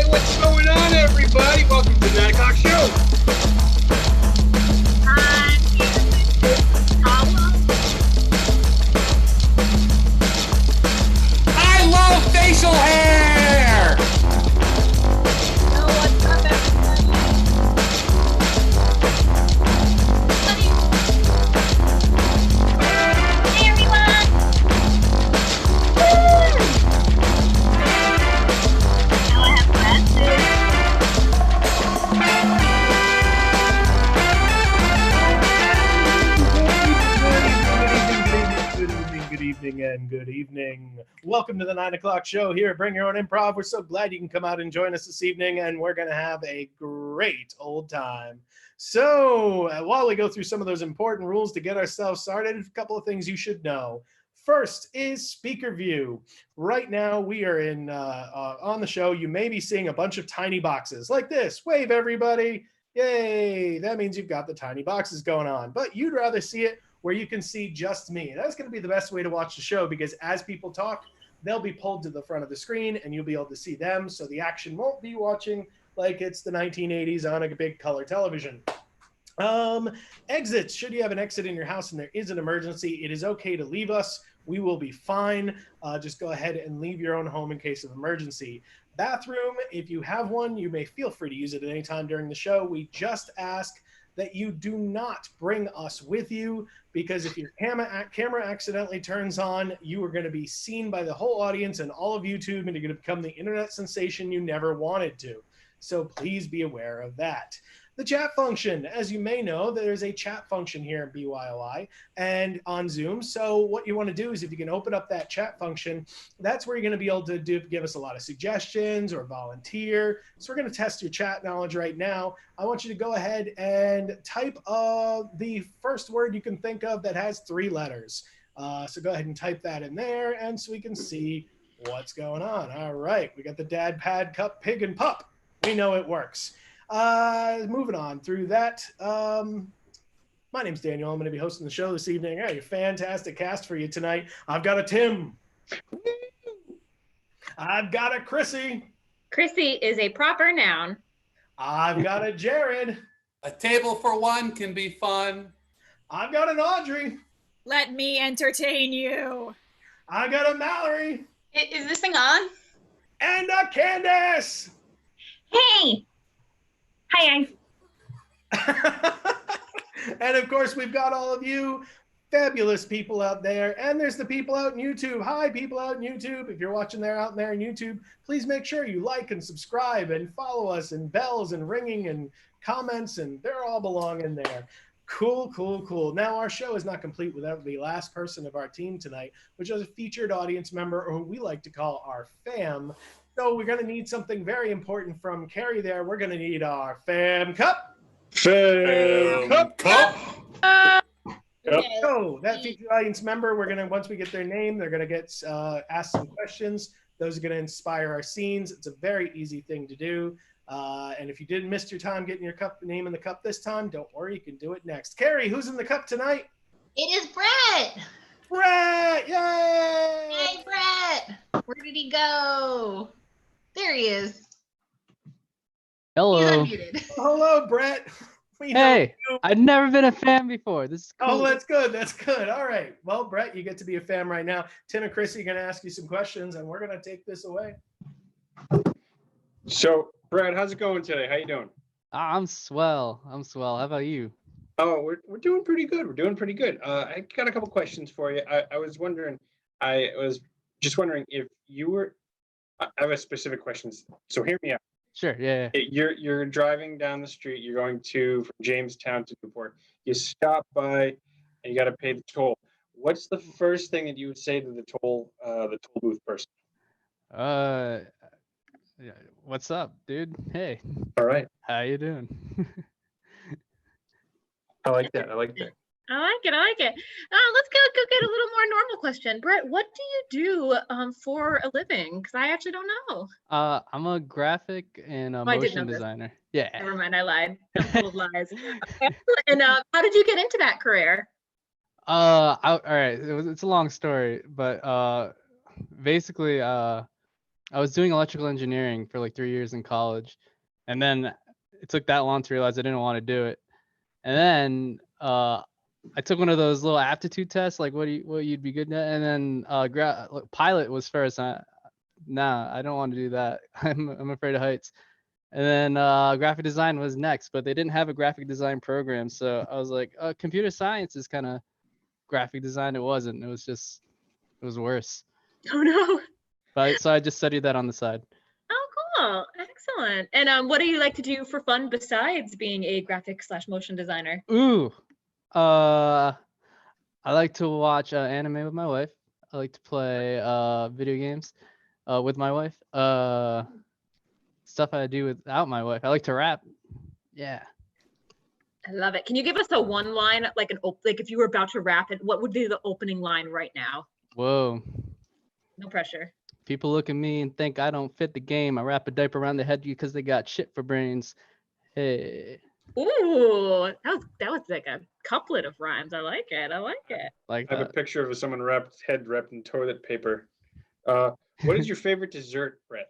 what's going on, everybody? Welcome to the 9 o'clock show. I love facial hair! What's up, everybody? Hey, everyone! Woo! Now I have glasses. Good evening. Welcome to the 9 o'clock show here at Bring Your Own Improv. We're so glad you can come out and join us this evening, and we're going to have a great old time. So while we go through some of those important rules to get ourselves started, a couple of things you should know. First is speaker view. Right now we are in on the show. You may be seeing a bunch of tiny boxes like this. Wave, everybody. Yay. That means you've got the tiny boxes going on, but you'd rather see it where you can see just me. That's going to be the best way to watch the show, because as people talk, they'll be pulled to the front of the screen and you'll be able to see them. So the action won't be watching like it's the 1980s on a big color television. Exits. Should you have an exit in your house and there is an emergency, it is okay to leave us. We will be fine. Just go ahead and leave your own home in case of emergency. Bathroom, if you have one, you may feel free to use it at any time during the show. We just ask that you do not bring us with you, because if your camera accidentally turns on, you are going to be seen by the whole audience and all of YouTube, and you're going to become the internet sensation you never wanted to. So please be aware of that. The chat function, as you may know, there's a chat function here in BYOI and on Zoom. So what you want to do is, if you can open up that chat function, that's where you're going to be able to give us a lot of suggestions or volunteer. So we're going to test your chat knowledge right now. I want you to go ahead and type the first word you can think of that has 3 letters. So go ahead and type that in there, and so we can see what's going on. All right, we got the dad, pad, cup, pig, and pup. We know it works. Moving on through that. My name's Daniel. I'm going to be hosting the show this evening. I got a fantastic cast for you tonight. I've got a Tim. I've got a Chrissy. Chrissy is a proper noun. I've got a Jared. A table for one can be fun. I've got an Audrey. Let me entertain you. I got a Mallory. Is this thing on? And a Candace. Hey! Hi, And of course, we've got all of you fabulous people out there. And there's the people out in YouTube. Hi, people out in YouTube. If you're watching out there in YouTube, please make sure you like and subscribe and follow us, and bells and ringing and comments, and they're all belong in there. Cool, cool, cool. Now, our show is not complete without the last person of our team tonight, which is a featured audience member, or who we like to call our fam. So we're going to need something very important from Carrie there. We're going to need our fam cup. Fam cup. So that featured audience member, we're going to, once we get their name, they're going to get asked some questions. Those are going to inspire our scenes. It's a very easy thing to do. And if you didn't miss your time getting your name in the cup this time, don't worry, you can do it next. Carrie, who's in the cup tonight? It is Brett! Brett! Yay! Hey, Brett! Where did he go? There he is. Hello. He's unmuted. Hello, Brett. We Hey, know you. I've never been a fan before. This is cool. Oh, that's good. That's good. All right. Well, Brett, you get to be a fan right now. Tim and Chrissy are going to ask you some questions, and we're going to take this away. So, Brad, how's it going today? How you doing? I'm swell. How about you? Oh, we're doing pretty good. We're doing pretty good. I got a couple questions for you. I was just wondering if you were. I have a specific question. So hear me out. Sure. Yeah. You're driving down the street. You're going from Jamestown to Newport. You stop by, and you got to pay the toll. What's the first thing that you would say to the toll booth person? Yeah. What's up, dude? Hey. All right. How you doing? I like that. I like it. Let's go get a little more normal question. Brett, what do you do for a living? Because I actually don't know. I'm a graphic and a I did motion know this. designer. Yeah. Never mind, I lied. I'm full of lies. And how did you get into that career? All right. It's a long story, but basically, I was doing electrical engineering for like 3 years in college, and then it took that long to realize I didn't want to do it. And then I took one of those little aptitude tests, like what you'd be good at, and then pilot was first. Nah, I don't want to do that. I'm afraid of heights. And then graphic design was next, but they didn't have a graphic design program, so I was like, computer science is kind of graphic design. It wasn't. It was worse. Oh no. But so I just studied that on the side. Oh, cool. Excellent. And what do you like to do for fun besides being a graphic/motion designer? Ooh, I like to watch anime with my wife. I like to play video games with my wife. Stuff I do without my wife. I like to rap. Yeah. I love it. Can you give us a one line, like like if you were about to rap it, what would be the opening line right now? Whoa. No pressure. People look at me and think I don't fit the game. I wrap a diaper around their head because they got shit for brains. Hey. Ooh, that was like a couplet of rhymes. I like it. I like it. Like I have a picture of someone head wrapped in toilet paper. What is your favorite dessert, Brett?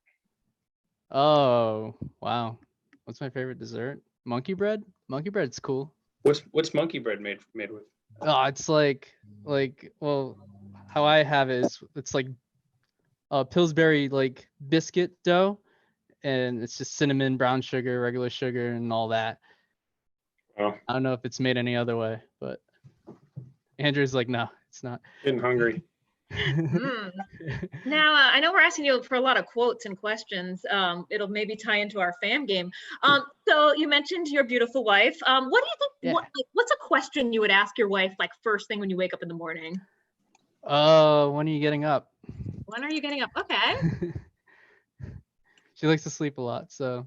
Oh, wow. What's my favorite dessert? Monkey bread? Monkey bread's cool. What's monkey bread made with? Oh, it's like well, how I have it is it's like Pillsbury like biscuit dough, and it's just cinnamon, brown sugar, regular sugar, and all that. Oh, I don't know if it's made any other way, but Andrew's like, no, it's not. getting hungry. Now, I know we're asking you for a lot of quotes and questions. It'll maybe tie into our fam game. So you mentioned your beautiful wife. What do you think? Yeah. What's a question you would ask your wife like first thing when you wake up in the morning? When are you getting up? When are you getting up? Okay, She likes to sleep a lot, so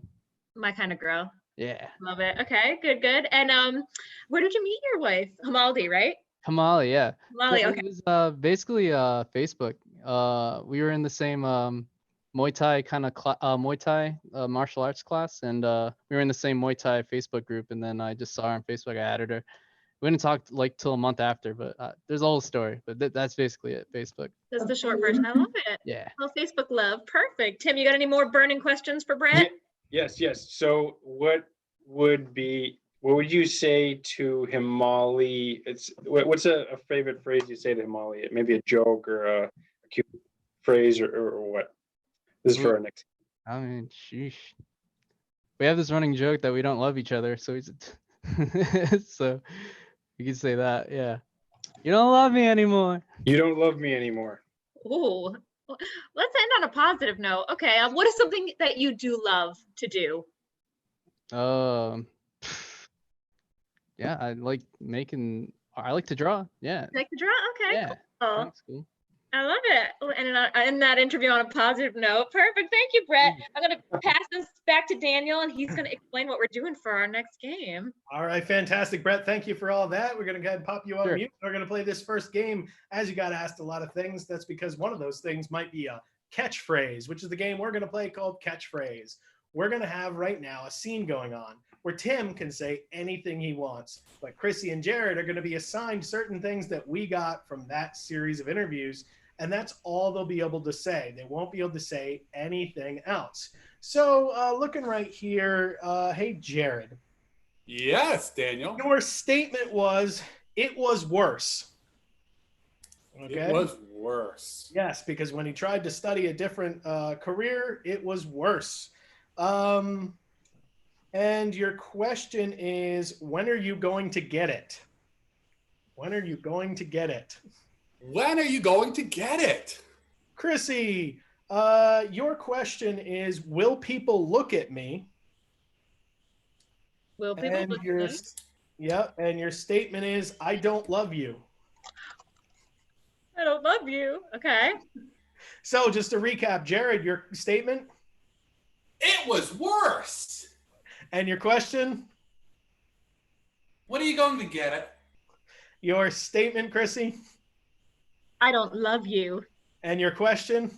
my kind of girl. yeah. Love it. Okay, good. And where did you meet your wife? Hamaldi, right? Hamali, yeah. Hamaldi. So Okay. it was basically Facebook. We were in the same Muay Thai kind of Muay Thai martial arts class, and we were in the same Muay Thai Facebook group. And then I just saw her on Facebook. I added her. We didn't talk like till a month after, but there's a whole story. But that's basically it. Facebook. That's the short version. I love it. Yeah. Well, Facebook love. Perfect. Tim, you got any more burning questions for Brett? Yes. So what would you say to Himali? What's a favorite phrase you say to Himali? Maybe a joke or a cute phrase or what? This is for our next. I mean, sheesh. We have this running joke that we don't love each other, so so you can say that. Yeah. You don't love me anymore. You don't love me anymore. Ooh. Let's end on a positive note. Okay. What is something that you do love to do? Yeah, I like to draw. Yeah. Like to draw? Okay. Yeah. Cool. That's cool. I love it. And end that interview on a positive note. Perfect. Thank you, Brett. I'm going to pass this back to Daniel, and he's going to explain what we're doing for our next game. All right, fantastic, Brett. Thank you for all that. We're going to go ahead and pop you on Sure. mute. We're going to play this first game. As you got asked a lot of things, that's because one of those things might be a catchphrase, which is the game we're going to play called Catchphrase. We're going to have right now a scene going on where Tim can say anything he wants, but Chrissy and Jared are going to be assigned certain things that we got from that series of interviews, and that's all they'll be able to say. They won't be able to say anything else. So looking right here, hey, Jared. Yes, Daniel. Your statement was, it was worse. Okay. It was worse. Yes, because when he tried to study a different career, it was worse. And your question is, when are you going to get it? When are you going to get it? When are you going to get it? Chrissy, your question is, will people look at me? Will people And look your, at me? yep, and your statement is, I don't love you. I don't love you. Okay. So just to recap, Jared, your statement It was worse. and your question, When are you going to get it? your statement, Chrissy, I don't love you. and your question.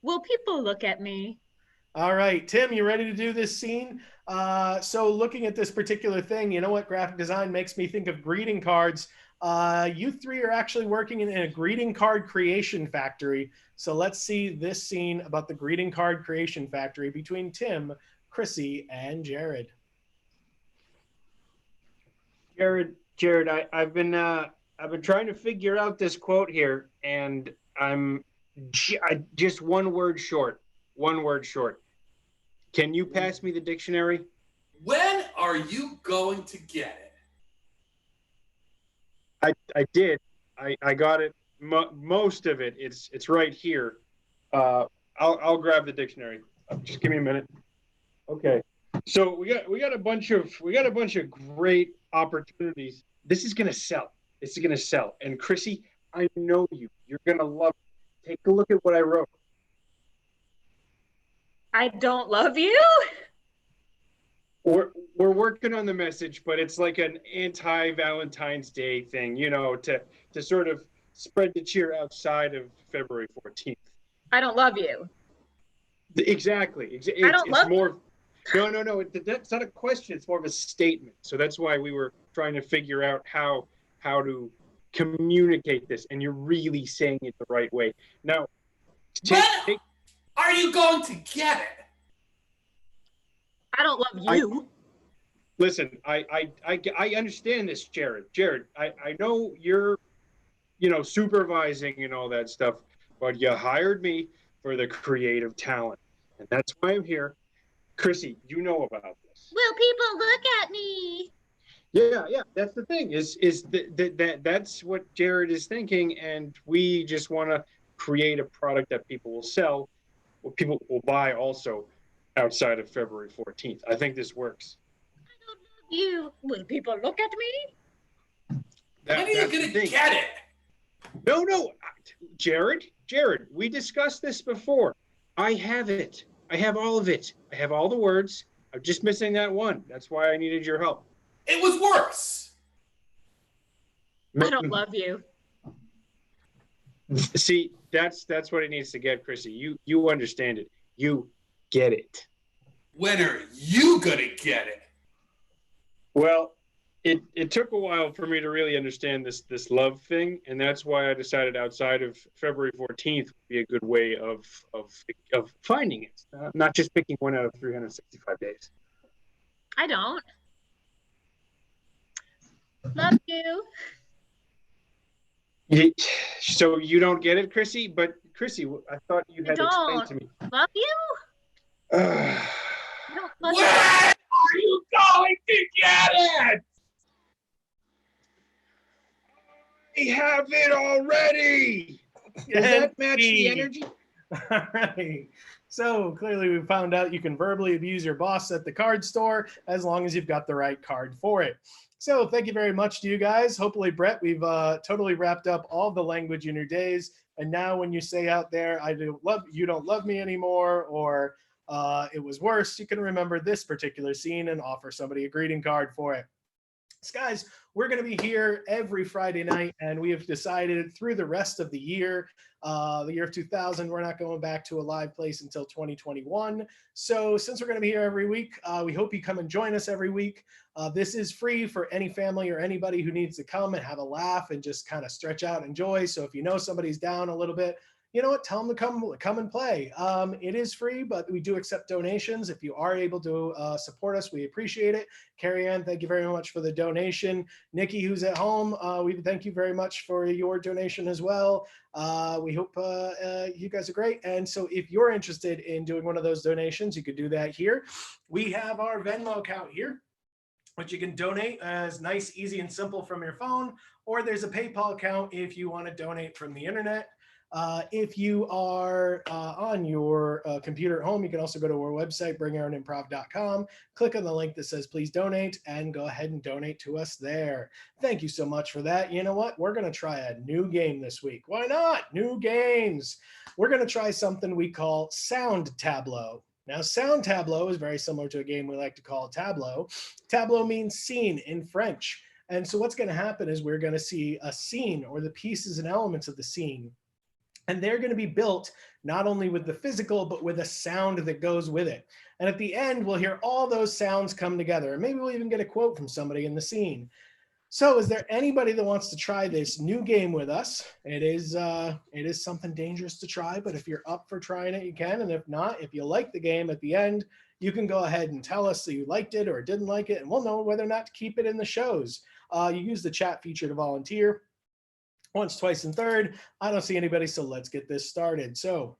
Will people look at me? All right, Tim, you ready to do this scene? So looking at this particular thing, you know what graphic design makes me think of greeting cards. You three are actually working in a greeting card creation factory. So let's see this scene about the greeting card creation factory between Tim, Chrissy, and Jared. Jared, I've been trying to figure out this quote here, and I'm just one word short. One word short. Can you pass me the dictionary? When are you going to get it? I did. I got it. Most of it. It's right here. I'll grab the dictionary. Just give me a minute. Okay. So we got a bunch of great opportunities. This is gonna sell. This is gonna sell. And Chrissy, I know you. You're gonna love it. Take a look at what I wrote. I don't love you? We're working on the message, but it's like an anti-Valentine's Day thing, to sort of spread the cheer outside of February 14th. I don't love you. Exactly. It's love more. No. That's not a question. It's more of a statement. So that's why we were trying to figure out how communicate this, and you're really saying it the right way. Now, are you going to get it? I don't love you. Listen, I understand this, Jared. Jared, I know you're, supervising and all that stuff, but you hired me for the creative talent, and that's why I'm here. Chrissy, you know about this. Will people look at me? Yeah. That's the thing. That's what Jared is thinking, and we just want to create a product that people will sell, what people will buy also outside of February 14th. I think this works. I don't love you. Will people look at me? When are you going to get it? No. Jared, we discussed this before. I have it. I have all of it. I have all the words. I'm just missing that one. That's why I needed your help. It was worse. I don't love you. See, that's what it needs to get, Chrissy. You understand it. You get it. When are you going to get it? Well, it took a while for me to really understand this love thing, and that's why I decided outside of February 14th would be a good way of finding it, not just picking one out of 365 days. I don't. Love you. So you don't get it, Chrissy? But Chrissy, I thought you had explained to me. Love you? I don't love When are you going to get it? I have it already. Does that match the energy? All right. So clearly we found out you can verbally abuse your boss at the card store as long as you've got the right card for it. So thank you very much to you guys. Hopefully, Brett, we've totally wrapped up all the language in your days. And now when you say out there, you don't love me anymore, or it was worse, you can remember this particular scene and offer somebody a greeting card for it. So guys, we're going to be here every Friday night, and we have decided through the rest of the year of 2000, we're not going back to a live place until 2021. So since we're going to be here every week, we hope you come and join us every week. This is free for any family or anybody who needs to come and have a laugh and just kind of stretch out and enjoy. So if you know somebody's down a little bit, you know what, tell them to come and play. It is free, but we do accept donations. If you are able to support us, we appreciate it. Carrie Ann, thank you very much for the donation. Nikki, who's at home, we thank you very much for your donation as well. We hope you guys are great. And so if you're interested in doing one of those donations, you could do that here. We have our Venmo account here, which you can donate as nice, easy, and simple from your phone, or there's a PayPal account if you want to donate from the internet. If you are on your computer at home, you can also go to our website, bringyourownimprov.com, click on the link that says please donate, and go ahead and donate to us there. Thank you so much for that. You know what? We're going to try a new game this week. Why not? New games. We're going to try something we call Sound Tableau. Now, Sound Tableau is very similar to a game we like to call Tableau. Tableau means scene in French. And so what's going to happen is we're going to see a scene, or the pieces and elements of the scene, and they're going to be built not only with the physical, but with a sound that goes with it. And at the end, we'll hear all those sounds come together. And maybe we'll even get a quote from somebody in the scene. So is there anybody that wants to try this new game with us? It is something dangerous to try, but if you're up for trying it, you can. And if not, if you like the game at the end, you can go ahead and tell us that you liked it or didn't like it, and we'll know whether or not to keep it in the shows. You use the chat feature to volunteer. Once, twice, and third. I don't see anybody, so let's get this started. So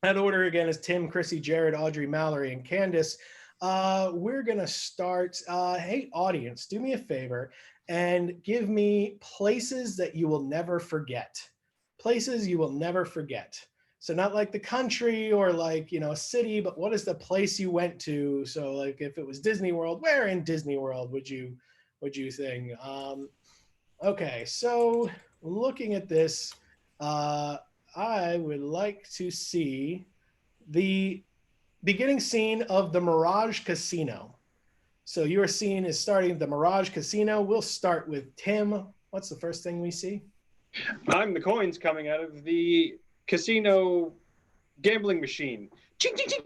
that order again is Tim, Chrissy, Jared, Audrey, Mallory, and Candace. We're going to start. Hey, audience, do me a favor and give me places that you will never forget. Places you will never forget. So not like the country or like, a city, but what is the place you went to? So like if it was Disney World, where in Disney World would you think? Okay, so looking at this, I would like to see the beginning scene of the Mirage Casino. So your scene is starting the Mirage Casino. We'll start with Tim. What's the first thing we see? I'm the coins coming out of the casino gambling machine. I'm a little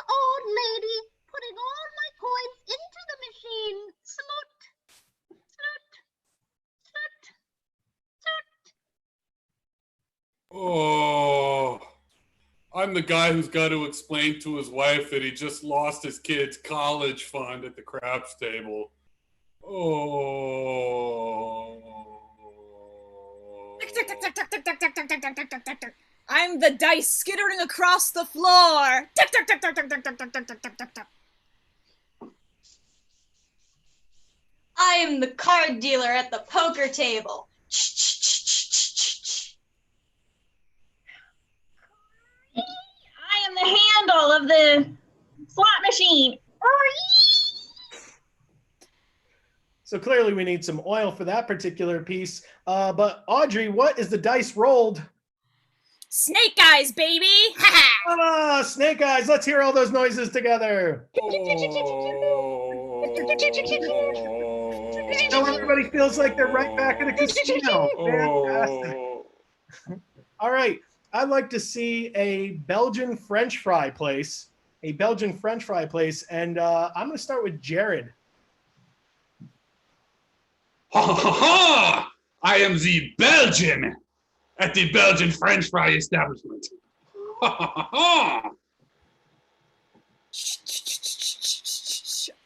old lady putting all my coins into the machine. Snoot, snoot, snoot, snoot. Oh, I'm the guy who's got to explain to his wife that he just lost his kid's college fund at the craps table. Oh. I'm the dice skittering across the floor. I am the card dealer at the poker table. I am the handle of the slot machine. So clearly we need some oil for that particular piece. But Audrey, what is the dice rolled? Snake eyes, baby! Ah, snake eyes. Let's hear all those noises together. Now everybody feels like they're right back in a casino. Fantastic. All right. I'd like to see a Belgian French fry place. And I'm going to start with Jared. Ha ha ha! I am the Belgian at the Belgian French fry establishment. Ha ha ha ha!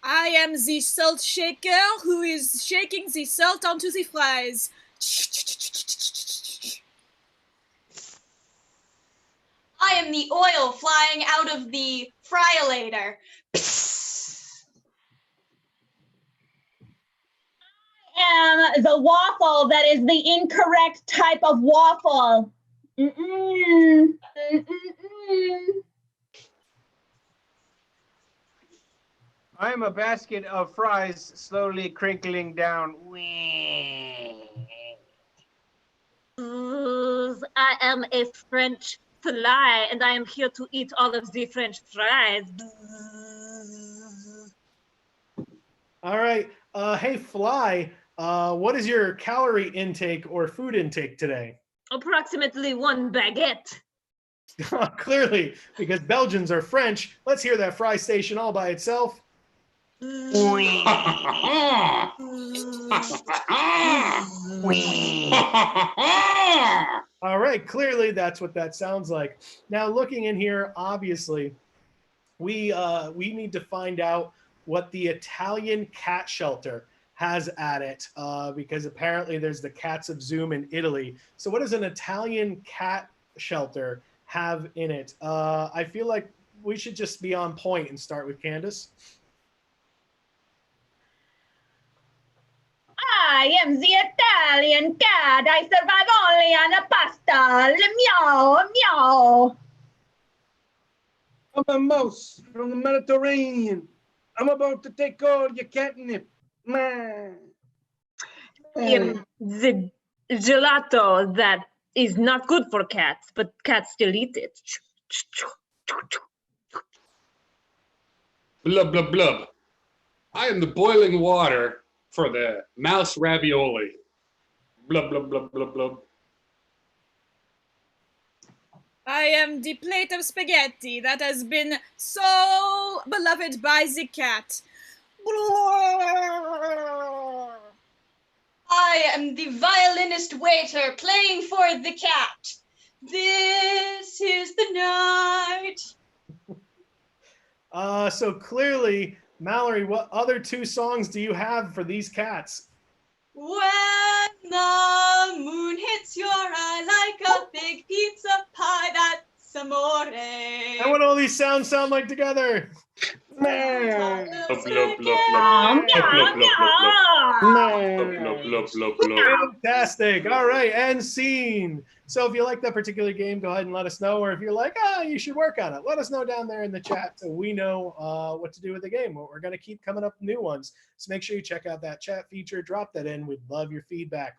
I am the salt shaker who is shaking the salt onto the fries. I am the oil flying out of the fryolator. I am the waffle that is the incorrect type of waffle. I am a basket of fries slowly crinkling down. I am a French fly, and I am here to eat all of the French fries. All right. Hey, Fly, what is your calorie intake or food intake today? Approximately 1 baguette. Clearly, because Belgians are French. Let's hear that fry station all by itself. All right, clearly that's what that sounds like. Now, looking in here, obviously, we need to find out what the Italian cat shelter has at it, because apparently there's the Cats of Zoom in Italy. So what does an Italian cat shelter have in it? I feel like we should just be on point and start with Candace. I am the Italian cat. I survive only on a pasta. Meow, meow. I'm a mouse from the Mediterranean. I'm about to take all your catnip. The gelato that is not good for cats, but cats still eat it. Blub, blub, blub. I am the boiling water for the mouse ravioli. Blub, blub, blub, blub, blub. I am the plate of spaghetti that has been so beloved by the cat. I am the violinist waiter playing for the cat. This is the night. So clearly, Mallory, what other two songs do you have for these cats? When the moon hits your eye like a big pizza pie, that's amore. And what all these sounds sound like together? Meow. Fantastic. All right, and scene. So if you like that particular game, go ahead and let us know. Or if you're like, you should work on it, let us know down there in the chat so we know what to do with the game. We're going to keep coming up with new ones. So make sure you check out that chat feature. Drop that in. We'd love your feedback.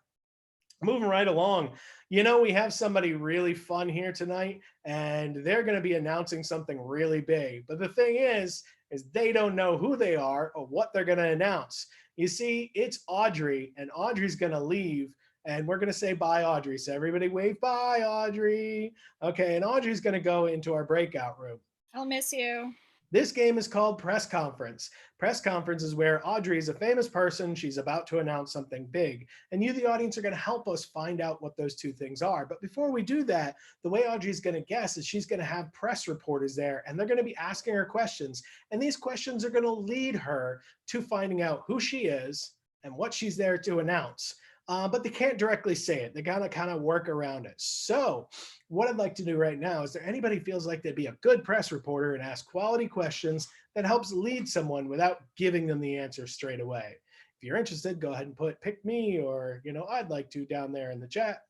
Moving right along, we have somebody really fun here tonight, and they're going to be announcing something really big. But the thing is they don't know who they are or what they're going to announce. You see, it's Audrey, and Audrey's going to leave, and we're going to say bye, Audrey. So everybody wave bye, Audrey. Okay, and Audrey's going to go into our breakout room. I'll miss you. This game is called Press Conference. Press Conference is where Audrey is a famous person. She's about to announce something big. And you, the audience, are going to help us find out what those two things are. But before we do that, the way Audrey's going to guess is she's going to have press reporters there, and they're going to be asking her questions. And these questions are going to lead her to finding out who she is and what she's there to announce. But they can't directly say it. They gotta kind of work around it. So what I'd like to do right now is there anybody feels like they'd be a good press reporter and ask quality questions that helps lead someone without giving them the answer straight away? If you're interested, go ahead and pick me, or, I'd like to down there in the chat.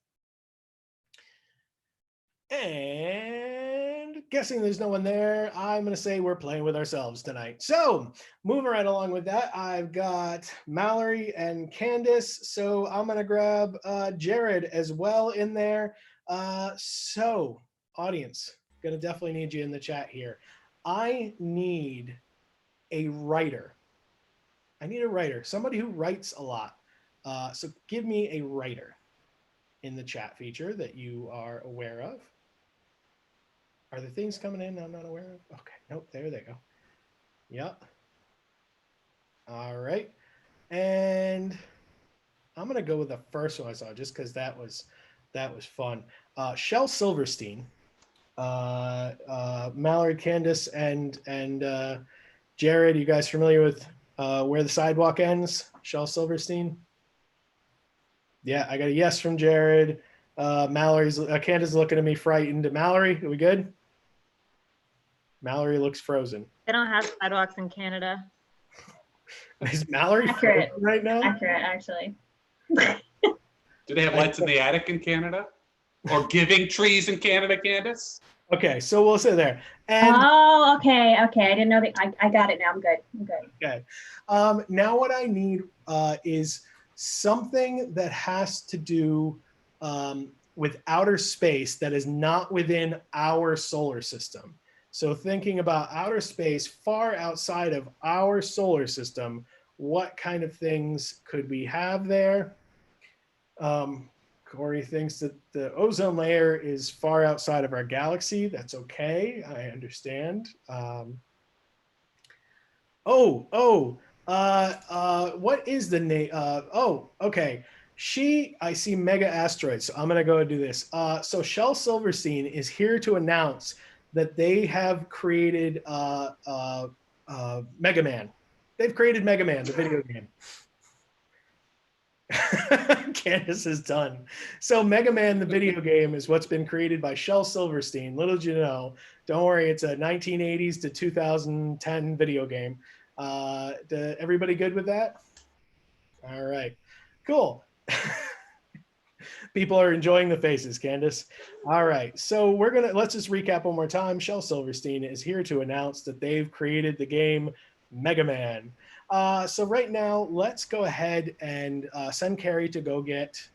And guessing there's no one there, I'm going to say we're playing with ourselves tonight. So moving right along with that, I've got Mallory and Candace. So I'm going to grab Jared as well in there. So audience, going to definitely need you in the chat here. I need a writer. Somebody who writes a lot. So give me a writer in the chat feature that you are aware of. Are there things coming in I'm not aware of? Okay, nope, there they go. Yep. All right. And I'm gonna go with the first one I saw just because that was fun. Shel Silverstein, Mallory, Candace, and Jared, you guys familiar with Where the Sidewalk Ends? Shel Silverstein? Yeah, I got a yes from Jared. Candace is looking at me frightened. Mallory, are we good? Mallory looks frozen. They don't have sidewalks in Canada. Is Mallory Accurate. frozen right now? Accurate, actually. Do they have lights in the attic in Canada? Or giving trees in Canada, Candace? Okay, so we'll sit there. And Oh, okay. I didn't know that. I got it now. I'm good. okay. Now what I need is something that has to do with outer space that is not within our solar system. So thinking about outer space far outside of our solar system, what kind of things could we have there? Corey thinks that the ozone layer is far outside of our galaxy. That's okay. I understand. What is the name? Okay. I see mega asteroids. So I'm going to go and do this. So Shel Silverstein is here to announce that they have created Mega Man. They've created Mega Man, the video game. Candace is done. So Mega Man, the video game, is what's been created by Shel Silverstein. Little did you know. Don't worry, it's a 1980s to 2010 video game. Everybody good with that? All right, cool. People are enjoying the faces, Candace. All right, so let's just recap one more time. Shel Silverstein is here to announce that they've created the game Mega Man. So right now, let's go ahead and send Carrie to go get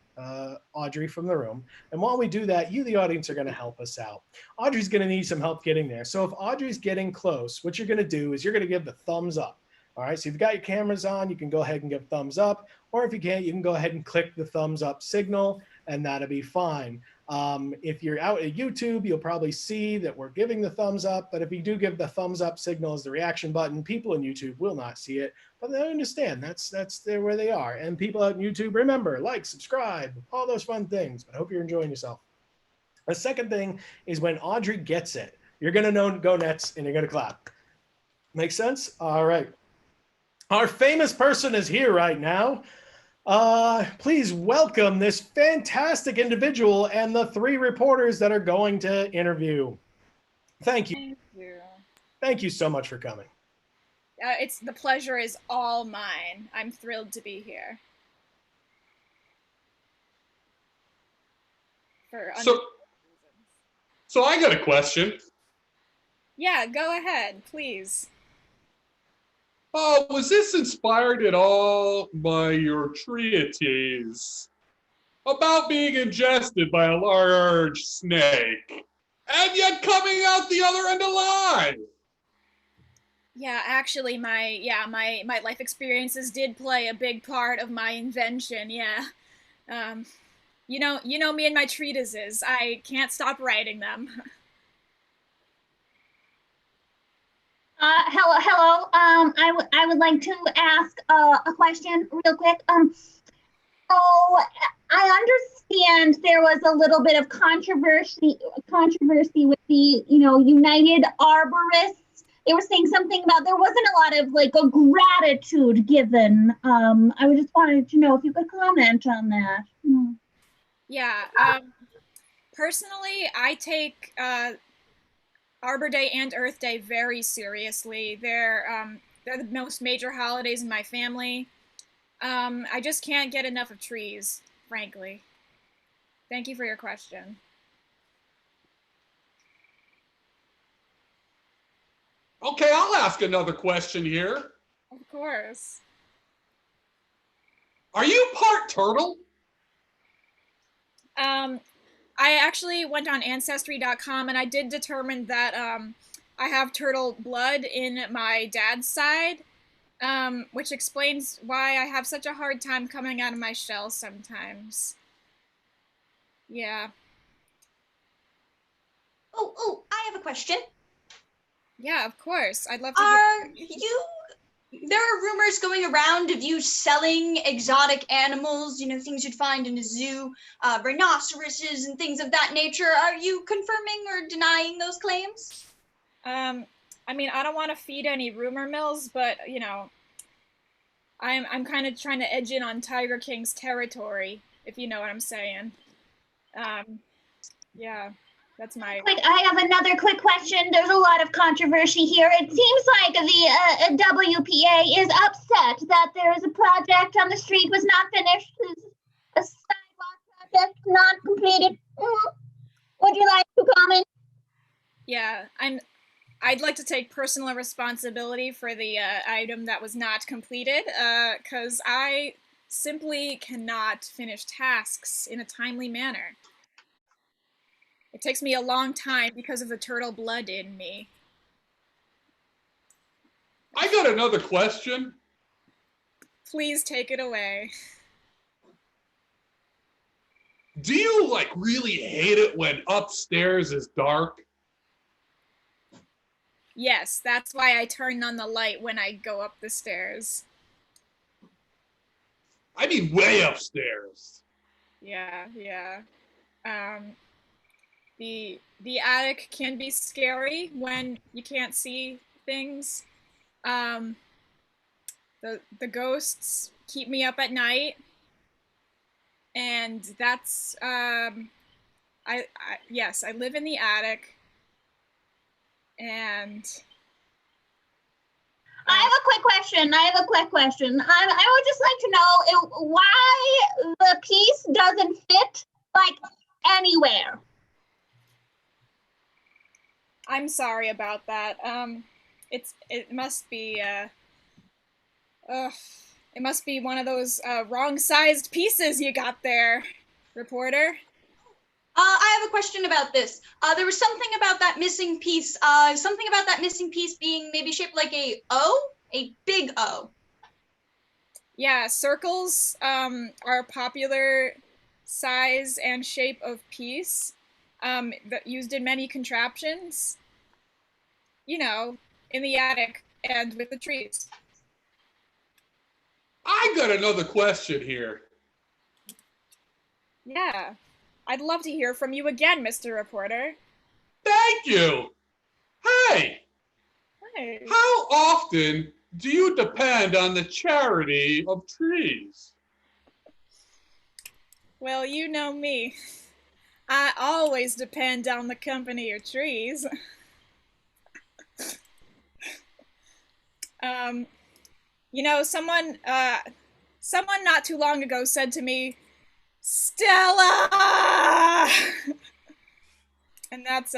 Audrey from the room. And while we do that, you, the audience, are going to help us out. Audrey's going to need some help getting there. So if Audrey's getting close, what you're going to do is you're going to give the thumbs up. All right, so if you've got your cameras on, you can go ahead and give thumbs up. Or if you can't, you can go ahead and click the thumbs up signal, and that'll be fine. If you're out at YouTube, you'll probably see that we're giving the thumbs up, but if you do give the thumbs up signal as the reaction button, people in YouTube will not see it, but they understand that's there where they are. And people out in YouTube, remember, like, subscribe, all those fun things, but I hope you're enjoying yourself. The second thing is when Audrey gets it, you're gonna know go Nets and you're gonna clap. Make sense? All right. Our famous person is here right now. Please welcome this fantastic individual and the 3 reporters that are going to interview. Thank you. Thank you. Thank you so much for coming. The pleasure is all mine. I'm thrilled to be here. So I got a question. Yeah, go ahead, please. Was this inspired at all by your treatise about being ingested by a large snake and yet coming out the other end alive? Yeah, actually, my life experiences did play a big part of my invention. Yeah, you know me and my treatises. I can't stop writing them. Hello. I would like to ask a question real quick. So I understand there was a little bit of controversy with the, United Arborists. They were saying something about there wasn't a lot of like a gratitude given. I just wanted to know if you could comment on that. Yeah. Personally, I take Arbor Day and Earth Day very seriously. They're the most major holidays in my family. I just can't get enough of trees, frankly. Thank you for your question. Okay, I'll ask another question here. Of course. Are you part turtle? I actually went on Ancestry.com and I did determine that I have turtle blood in my dad's side, which explains why I have such a hard time coming out of my shell sometimes. Yeah. Oh, I have a question. Yeah, of course. I'd love to. There are rumors going around of you selling exotic animals, things you'd find in a zoo, rhinoceroses and things of that nature. Are you confirming or denying those claims? I mean, I don't want to feed any rumor mills, but, I'm kind of trying to edge in on Tiger King's territory, if you know what I'm saying. Yeah. That's my. I have another quick question. There's a lot of controversy here. It seems like the WPA is upset that there is a project on the street was not finished. A sidewalk project not completed. Would you like to comment? Yeah, I'd like to take personal responsibility for the item that was not completed, because I simply cannot finish tasks in a timely manner. It takes me a long time because of the turtle blood in me. I got another question. Please take it away. Do you really hate it when upstairs is dark? Yes, that's why I turn on the light when I go up the stairs. I mean way upstairs. Yeah. The attic can be scary when you can't see things. The ghosts keep me up at night, and that's yes, I live in the attic, and I have a quick question. I would just like to know why the piece doesn't fit anywhere. I'm sorry about that. It must be it must be one of those wrong-sized pieces you got there, reporter. I have a question about this. There was something about that missing piece. Being maybe shaped like a O, a big O. Yeah, circles are popular size and shape of piece, that used in many contraptions, you know, in the attic and with the trees. I got another question here. Yeah, I'd love to hear from you again, Mr. Reporter. Thank you. Hey, Hey. how often do you depend on the charity of trees? Well, you know me. I always depend on the company of trees. You know, someone not too long ago said to me, Stella! And that's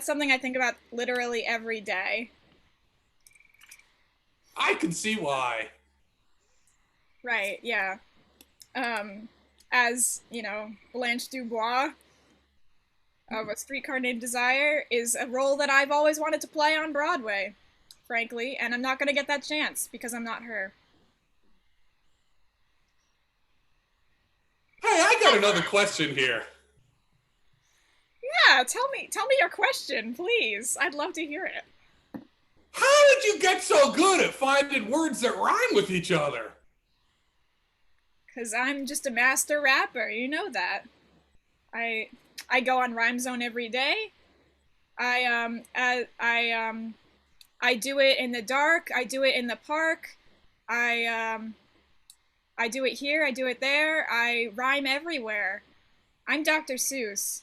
something I think about literally every day. I can see why. Right, yeah. As, you know, Blanche Dubois of A Streetcar Named Desire is a role that I've always wanted to play on Broadway, frankly, and I'm not gonna get that chance because I'm not her. Hey, I got another question here. Yeah, tell me your question, please. I'd love to hear it. How did you get so good at finding words that rhyme with each other? 'Cause I'm just a master rapper, you know that. I go on Rhyme Zone every day. I do it in the dark, I do it in the park. I do it here, I do it there. I rhyme everywhere. I'm Dr. Seuss.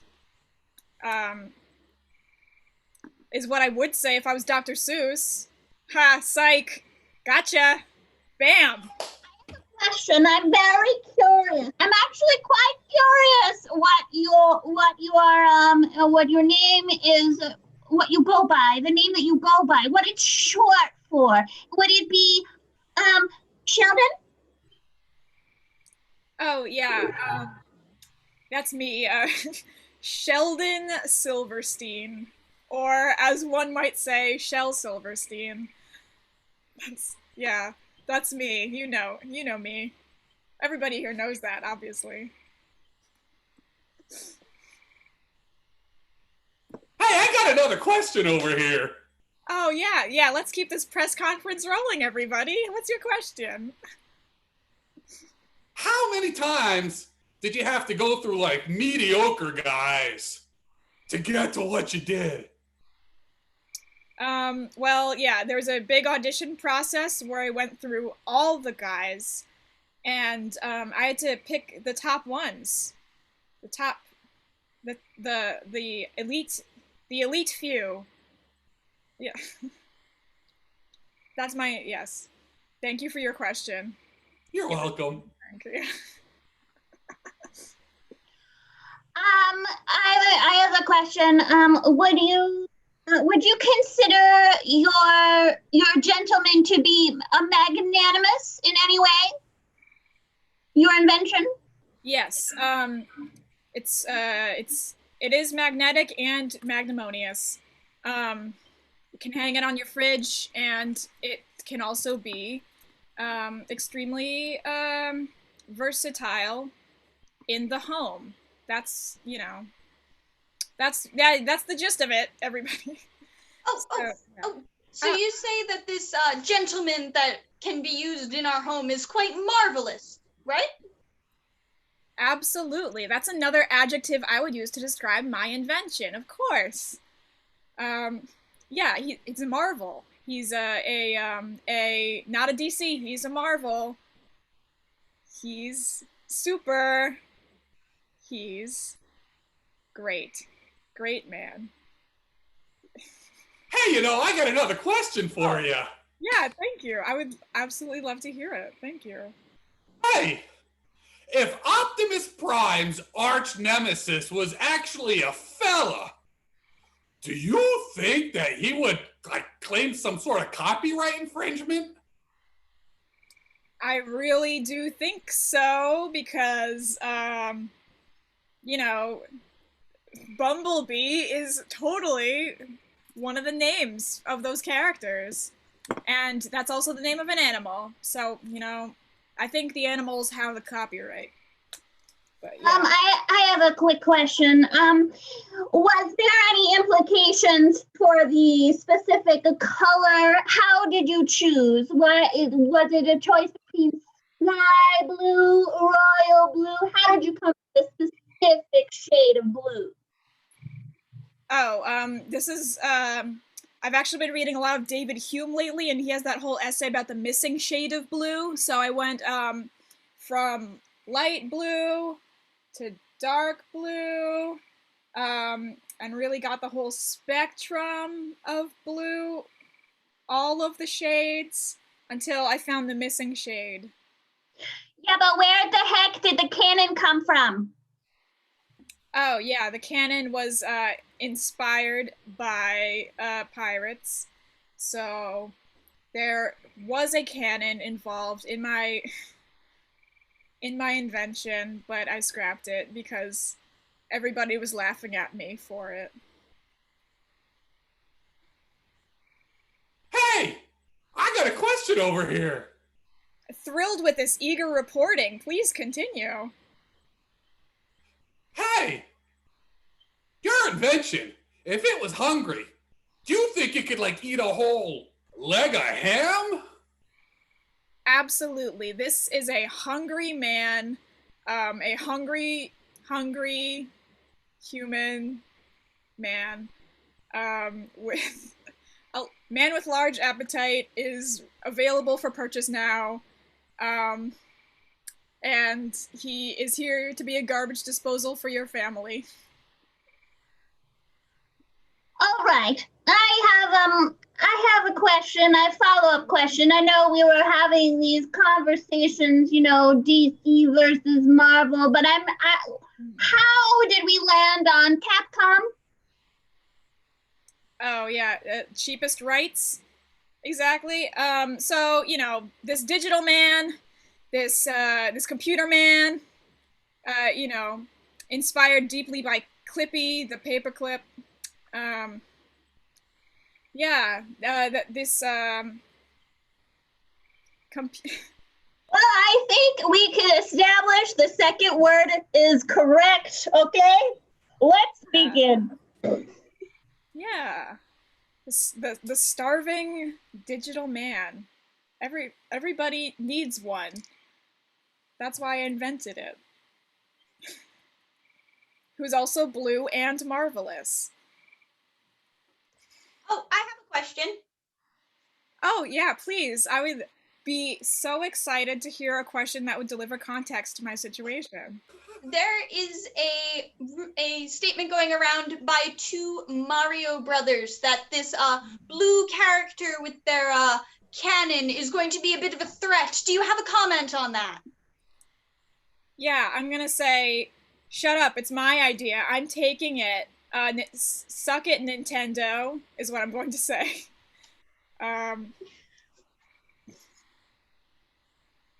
Is what I would say if I was Dr. Seuss. Ha, psych. Gotcha. Bam. Question. I'm very curious. I'm actually quite curious what your name is, what you go by, the name that you go by, what it's short for. Would it be Sheldon? Oh yeah. That's me. Sheldon Silverstein, or as one might say, Shel Silverstein. That's me. You know me. Everybody here knows that, obviously. Hey, I got another question over here. Oh yeah. Let's keep this press conference rolling, everybody. What's your question? How many times did you have to go through like mediocre guys to get to what you did? Well, yeah, there's a big audition process where I went through all the guys, and I had to pick the top ones, the elite few. Yeah, that's my yes. Thank you for your question. You're welcome. Thank you. I have a question. Would you consider your gentleman to be a magnanimous in any way? Your invention? Yes. It is magnetic and magnanimous. You can hang it on your fridge, and it can also be extremely versatile in the home. That's that's the gist of it, everybody. So you say that this gentleman that can be used in our home is quite marvelous, right? Absolutely. That's another adjective I would use to describe my invention, of course. Yeah, it's a marvel. He's a not a DC, he's a Marvel. He's super. He's great. Great man. Hey, I got another question for you. Yeah, thank you. I would absolutely love to hear it. Thank you. Hey, if Optimus Prime's arch nemesis was actually a fella, do you think that he would claim some sort of copyright infringement? I really do think so, because Bumblebee is totally one of the names of those characters, and that's also the name of an animal. So, I think the animals have the copyright. But yeah. I have a quick question. Was there any implications for the specific color? How did you choose? Was it a choice between sky blue, royal blue? How did you come to the specific shade of blue? Oh, this is I've actually been reading a lot of David Hume lately, and he has that whole essay about the missing shade of blue. So I went from light blue to dark blue, and really got the whole spectrum of blue, all of the shades, until I found the missing shade. Yeah, but where the heck did the cannon come from? Oh yeah, the cannon was inspired by pirates, so there was a cannon involved in my invention, but I scrapped it because everybody was laughing at me for it. Hey, I got a question over here. Thrilled with this eager reporting. Please continue. Hey, your invention, if it was hungry, do you think it could like eat a whole leg of ham? Absolutely. This is a hungry man, a hungry human man, with a man with large appetite is available for purchase now. And he is here to be a garbage disposal for your family. All right. I have a question, a follow-up question. I know we were having these conversations, you know, DC versus Marvel, but how did we land on Capcom? Oh yeah, cheapest rights. Exactly. So, you know, this digital man, this computer man, you know, inspired deeply by Clippy, the paperclip. Yeah, this Well, I think we can establish the second word is correct, okay? Let's begin. yeah, the starving digital man. Everybody needs one. That's why I invented it. Who's also blue and marvelous. Oh, I have a question. Oh, yeah, please. I would be so excited to hear a question that would deliver context to my situation. There is a statement going around by two Mario brothers that this blue character with their cannon is going to be a bit of a threat. Do you have a comment on that? Yeah, I'm gonna say, shut up, it's my idea. I'm taking it. Suck it, Nintendo, is what I'm going to say.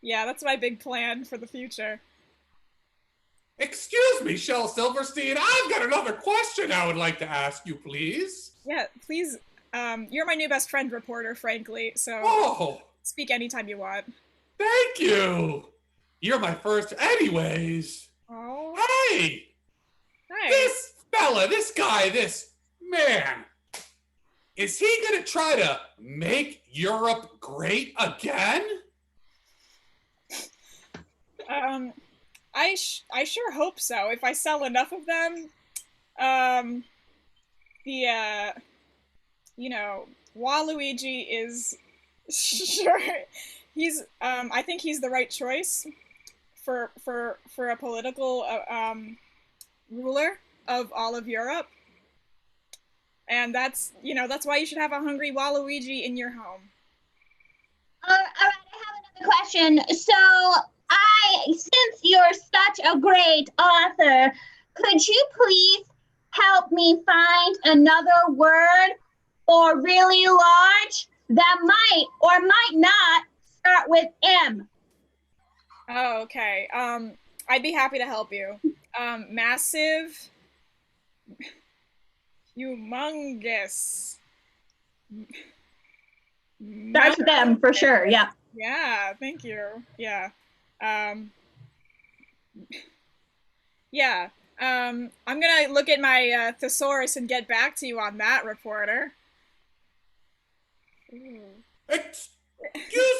Yeah, that's my big plan for the future. Excuse me, Shel Silverstein. I've got another question I would like to ask you, please. Yeah, please. You're my new best friend reporter, frankly, so Oh, speak anytime you want. thank you. You're my first anyways. Oh. Hey, Hi. this fella, this guy, this man, is he gonna try to make Europe great again? I sure hope so. If I sell enough of them, you know, Waluigi is sure. He's, I think he's the right choice for a political, ruler of all of Europe. And that's, you know, that's why you should have a hungry Waluigi in your home. All right, I have another question. So, since you're such a great author, could you please help me find another word for really large that might or might not start with M? Oh, okay. I'd be happy to help you. Massive, humongous. Starts with M for sure, yeah. Yeah, thank you. Yeah. Yeah. I'm gonna look at my thesaurus and get back to you on that, reporter. Excuse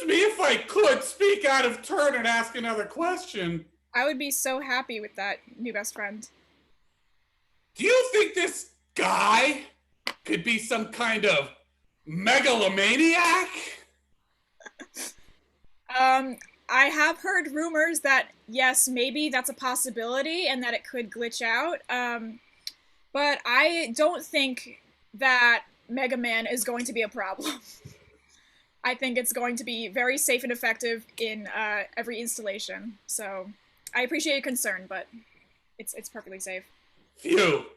me if I could speak out of turn and ask another question. I would be so happy with that, new best friend. Do you think this guy could be some kind of megalomaniac? I have heard rumors that, yes, maybe that's a possibility and that it could glitch out. But I don't think that Mega Man is going to be a problem. I think it's going to be very safe and effective in every installation. So I appreciate your concern, but it's perfectly safe. Phew.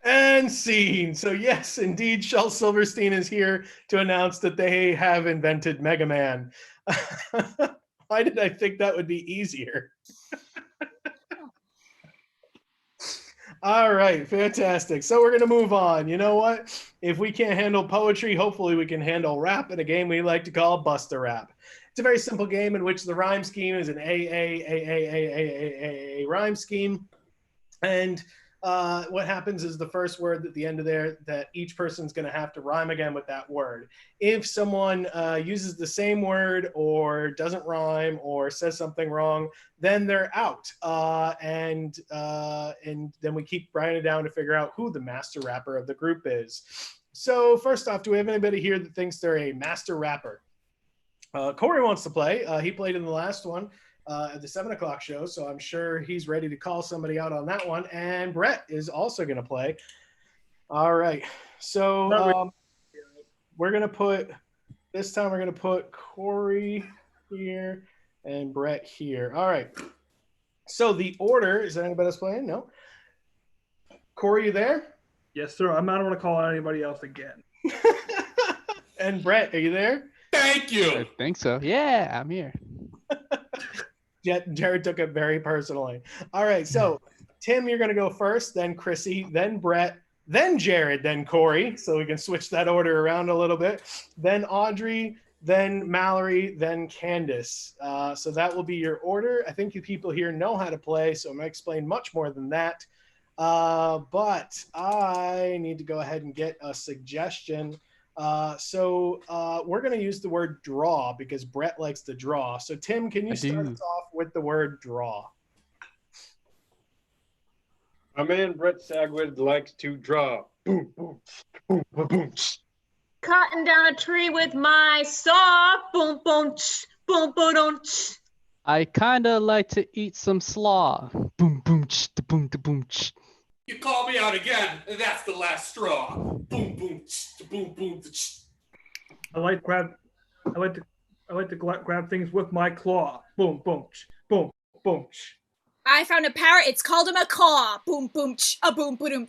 And scene. So yes, indeed, Shel Silverstein is here to announce that they have invented Mega Man. Why did I think that would be easier? All right, fantastic. So we're going to move on. You know what? If we can't handle poetry, hopefully we can handle rap in a game we like to call Bust a Rap. It's a very simple game in which the rhyme scheme is an A rhyme scheme. And what happens is the first word at the end of there that each person's going to have to rhyme again with that word. If someone uses the same word or doesn't rhyme or says something wrong, then they're out. And then we keep writing it down to figure out who the master rapper of the group is. So first off, do we have anybody here that thinks they're a master rapper? Corey wants to play. He played in the last one. At the 7 o'clock show, so I'm sure he's ready to call somebody out on that one. And Brett is also going to play. All right, so we're going to put Corey here and Brett here. All right, so the order, is there anybody else playing? No. Corey, you there? Yes, sir. I'm not going to call out anybody else again. And Brett, are you there? Thank you. I think so. Yeah, I'm here. Jared took it very personally. All right, so Tim, you're going to go first, then Chrissy, then Brett, then Jared, then Corey, so we can switch that order around a little bit, then Audrey, then Mallory, then Candace. So that will be your order. I think you people here know how to play, so I'm going to explain much more than that. But I need to go ahead and get a suggestion. So we're going to use the word draw because Brett likes to draw. So Tim, can you start us off with the word draw? My man Brett Sagwood likes to draw. Boom, boom, boom, boom, boom. Cutting down a tree with my saw. Boom, boom, boom, boom, boom. I kind of like to eat some slaw. Boom, boom, boom, boom. You call me out again, and that's the last straw. Boom, boom, boom, boom. I like to grab things with my claw. Boom, boom, boom, boom. I found a parrot. It's called a macaw. Boom, boom, a boom, boom.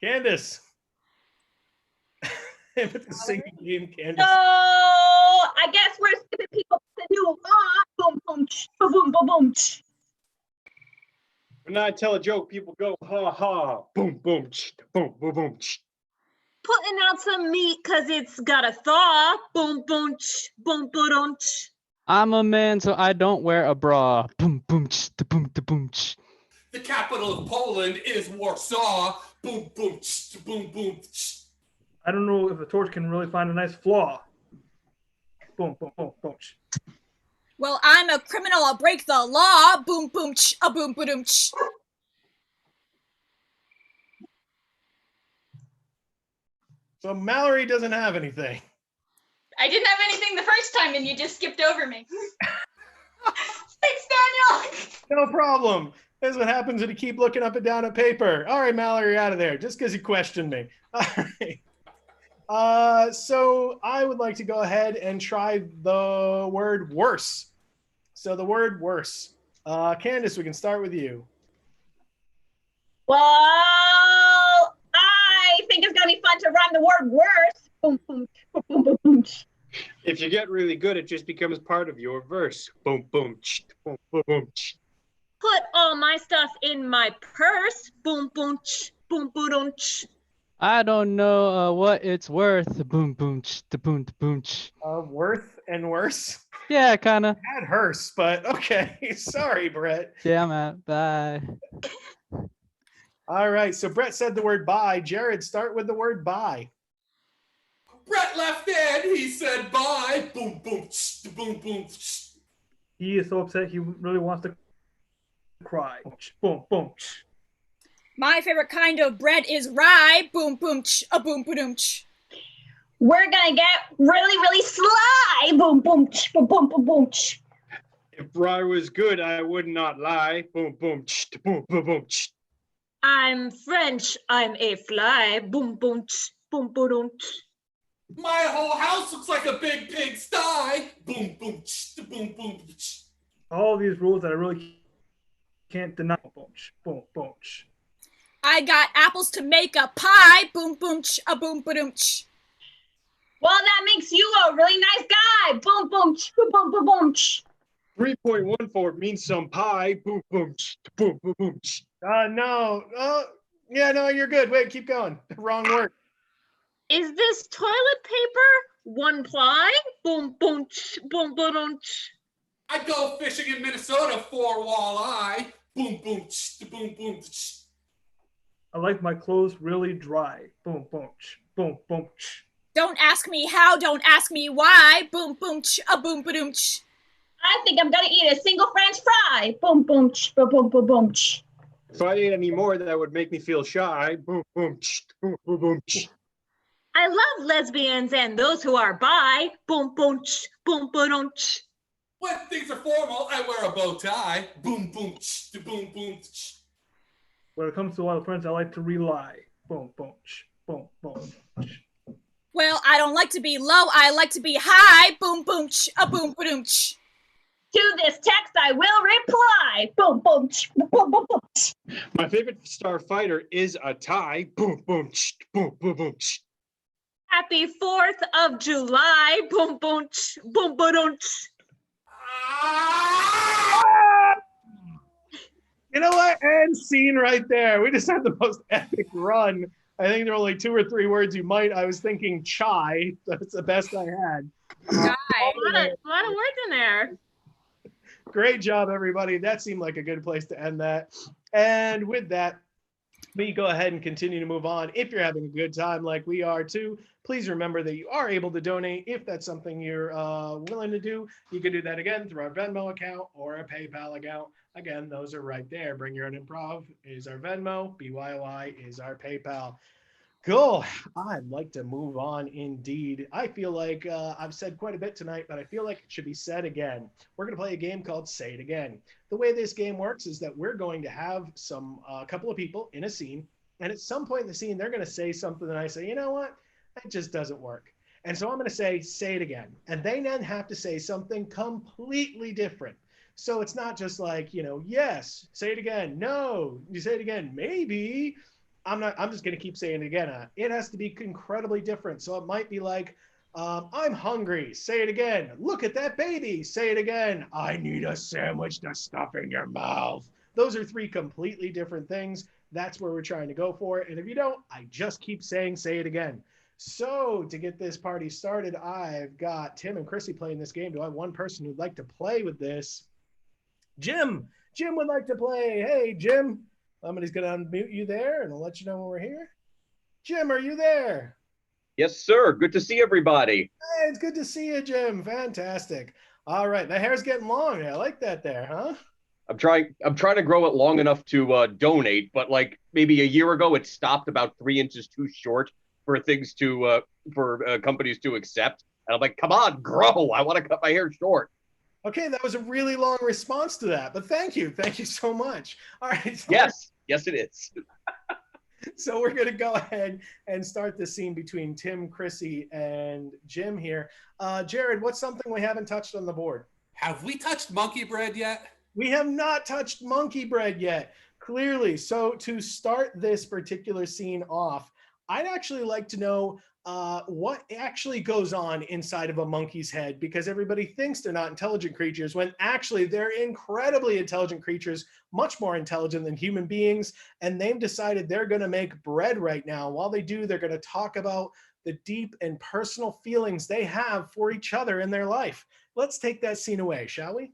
Candace. With the singing game, Candace. So I guess we're skipping people to do boom boom boom boom boom. When I tell a joke, people go ha ha. Boom, boom, boom, boom, boom. Putting out some meat because it's got a thaw. Boom, boom, boom, boom. I'm a man, so I don't wear a bra. Boom, boom, boom, boom. The capital of Poland is Warsaw. Boom, boom, boom, boom. I don't know if a torch can really find a nice flaw. Boom, boom, boom, boom. Well, I'm a criminal. I'll break the law. Boom, boom, a boom, boom. So Mallory doesn't have anything. I didn't have anything the first time and you just skipped over me. Thanks, Daniel. No problem. That's what happens when you keep looking up and down at paper. All right, Mallory, you're out of there just because you questioned me. All right. So I would like to go ahead and try the word worse. So the word worse. Candace, we can start with you. Well, I think it's gonna be fun to rhyme the word worse. Boom boom boom boom boom. If you get really good, it just becomes part of your verse. Boom, boom, boom, boom, boom. Put all my stuff in my purse. Boom, boom, boom, boom. I don't know what it's worth. Boom, boom, boom, boom. Worth and worse. Yeah, kind of. Had hearse, but okay. Sorry, Brett. Yeah, I'm out. Bye. All right. So Brett said the word bye. Jared, start with the word bye. Brett left in. He said bye. Boom, boom, boom, boom. He is so upset he really wants to cry. Boom, boom. My favorite kind of bread is rye. Boom, boom, a boom, boom, We're gonna get really, really sly. Boom, boom, boom, boom, boom, boom. If rye was good, I would not lie. Boom, boom, boom, boom, boom. I'm French. I'm a fly. Boom, boom, boom, boom. My whole house looks like a big pigsty. Boom, boom, boom, boom. All these rules that I really can't deny. Boom, boom, boom. I got apples to make a pie. Boom, boom, a boom, boom. Well, that makes you a really nice guy. Boom, boom, boom, boom, boom. 3.14 means some pie. Boom, boom, boom, boom, boom. No. Yeah, no, you're good. Wait, keep going. Wrong word. Is this toilet paper one ply? Boom, boom, boom, boom. I go fishing in Minnesota for walleye. Boom, boom, boom, boom. I like my clothes really dry. Boom, boom, boom, boom. Don't ask me how, don't ask me why. Boom, boom, a boom, boom. I think I'm gonna eat a single French fry. Boom, boom, boom, boom, boom, boom. If I ate any more, that would make me feel shy. Boom, boom, boom, boom, boom. I love lesbians and those who are bi. Boom, boom, boom, boom. When things are formal, I wear a bow tie. Boom, boom, boom, boom. When it comes to a lot of friends, I like to rely. Boom, boom, boom, boom. Well, I don't like to be low, I like to be high. Boom, boom, a boom, boom. To this text, I will reply. Boom, boom, boom, boom, boom. My favorite star fighter is a tie. Boom, boom, boom, boom, boom. Happy 4th of July. Boom, boom, boom, boom. You know what? And scene right there. We just had the most epic run. I think there were only 2 or 3 words you might. I was thinking chai. That's the best I had. A lot of words in there. Great job, everybody. That seemed like a good place to end that. And with that, we go ahead and continue to move on. If you're having a good time like we are too, please remember that you are able to donate. If that's something you're willing to do, you can do that again through our Venmo account or our PayPal account. Again, those are right there. Bring Your Own Improv is our Venmo. BYOI is our PayPal. Cool. I'd like to move on indeed. I feel like I've said quite a bit tonight, but I feel like it should be said again. We're going to play a game called Say It Again. The way this game works is that we're going to have a couple of people in a scene, and at some point in the scene, they're going to say something, and I say, you know what? That just doesn't work. And so I'm going to say it again. And they then have to say something completely different. So it's not just like, yes, say it again. No, you say it again. Maybe. I'm just going to keep saying it again. It has to be incredibly different. So it might be like, I'm hungry. Say it again. Look at that baby. Say it again. I need a sandwich to stuff in your mouth. Those are 3 completely different things. That's where we're trying to go for it. And if you don't, I just keep saying, say it again. So to get this party started, I've got Tim and Chrissy playing this game. Do I have one person who'd like to play with this? Jim. Jim would like to play. Hey, Jim. Somebody's going to unmute you there, and I'll let you know when we're here. Jim, are you there? Yes, sir. Good to see everybody. Hey, it's good to see you, Jim. Fantastic. All right, the hair's getting long. I like that there, huh? I'm trying to grow it long enough to donate, but like maybe a year ago, it stopped about 3 inches too short for things to for companies to accept. And I'm like, come on, grow! I want to cut my hair short. Okay, that was a really long response to that, but thank you so much. All right. So yes, it is. So we're going to go ahead and start the scene between Tim, Chrissy, and Jim here. Jared, what's something we haven't touched on the board? Have we touched monkey bread yet? We have not touched monkey bread yet, clearly. So to start this particular scene off, I'd actually like to know what actually goes on inside of a monkey's head, because everybody thinks they're not intelligent creatures when actually they're incredibly intelligent creatures, much more intelligent than human beings. And they've decided they're going to make bread right now. While they do, they're going to talk about the deep and personal feelings they have for each other in their life. Let's take that scene away, shall we?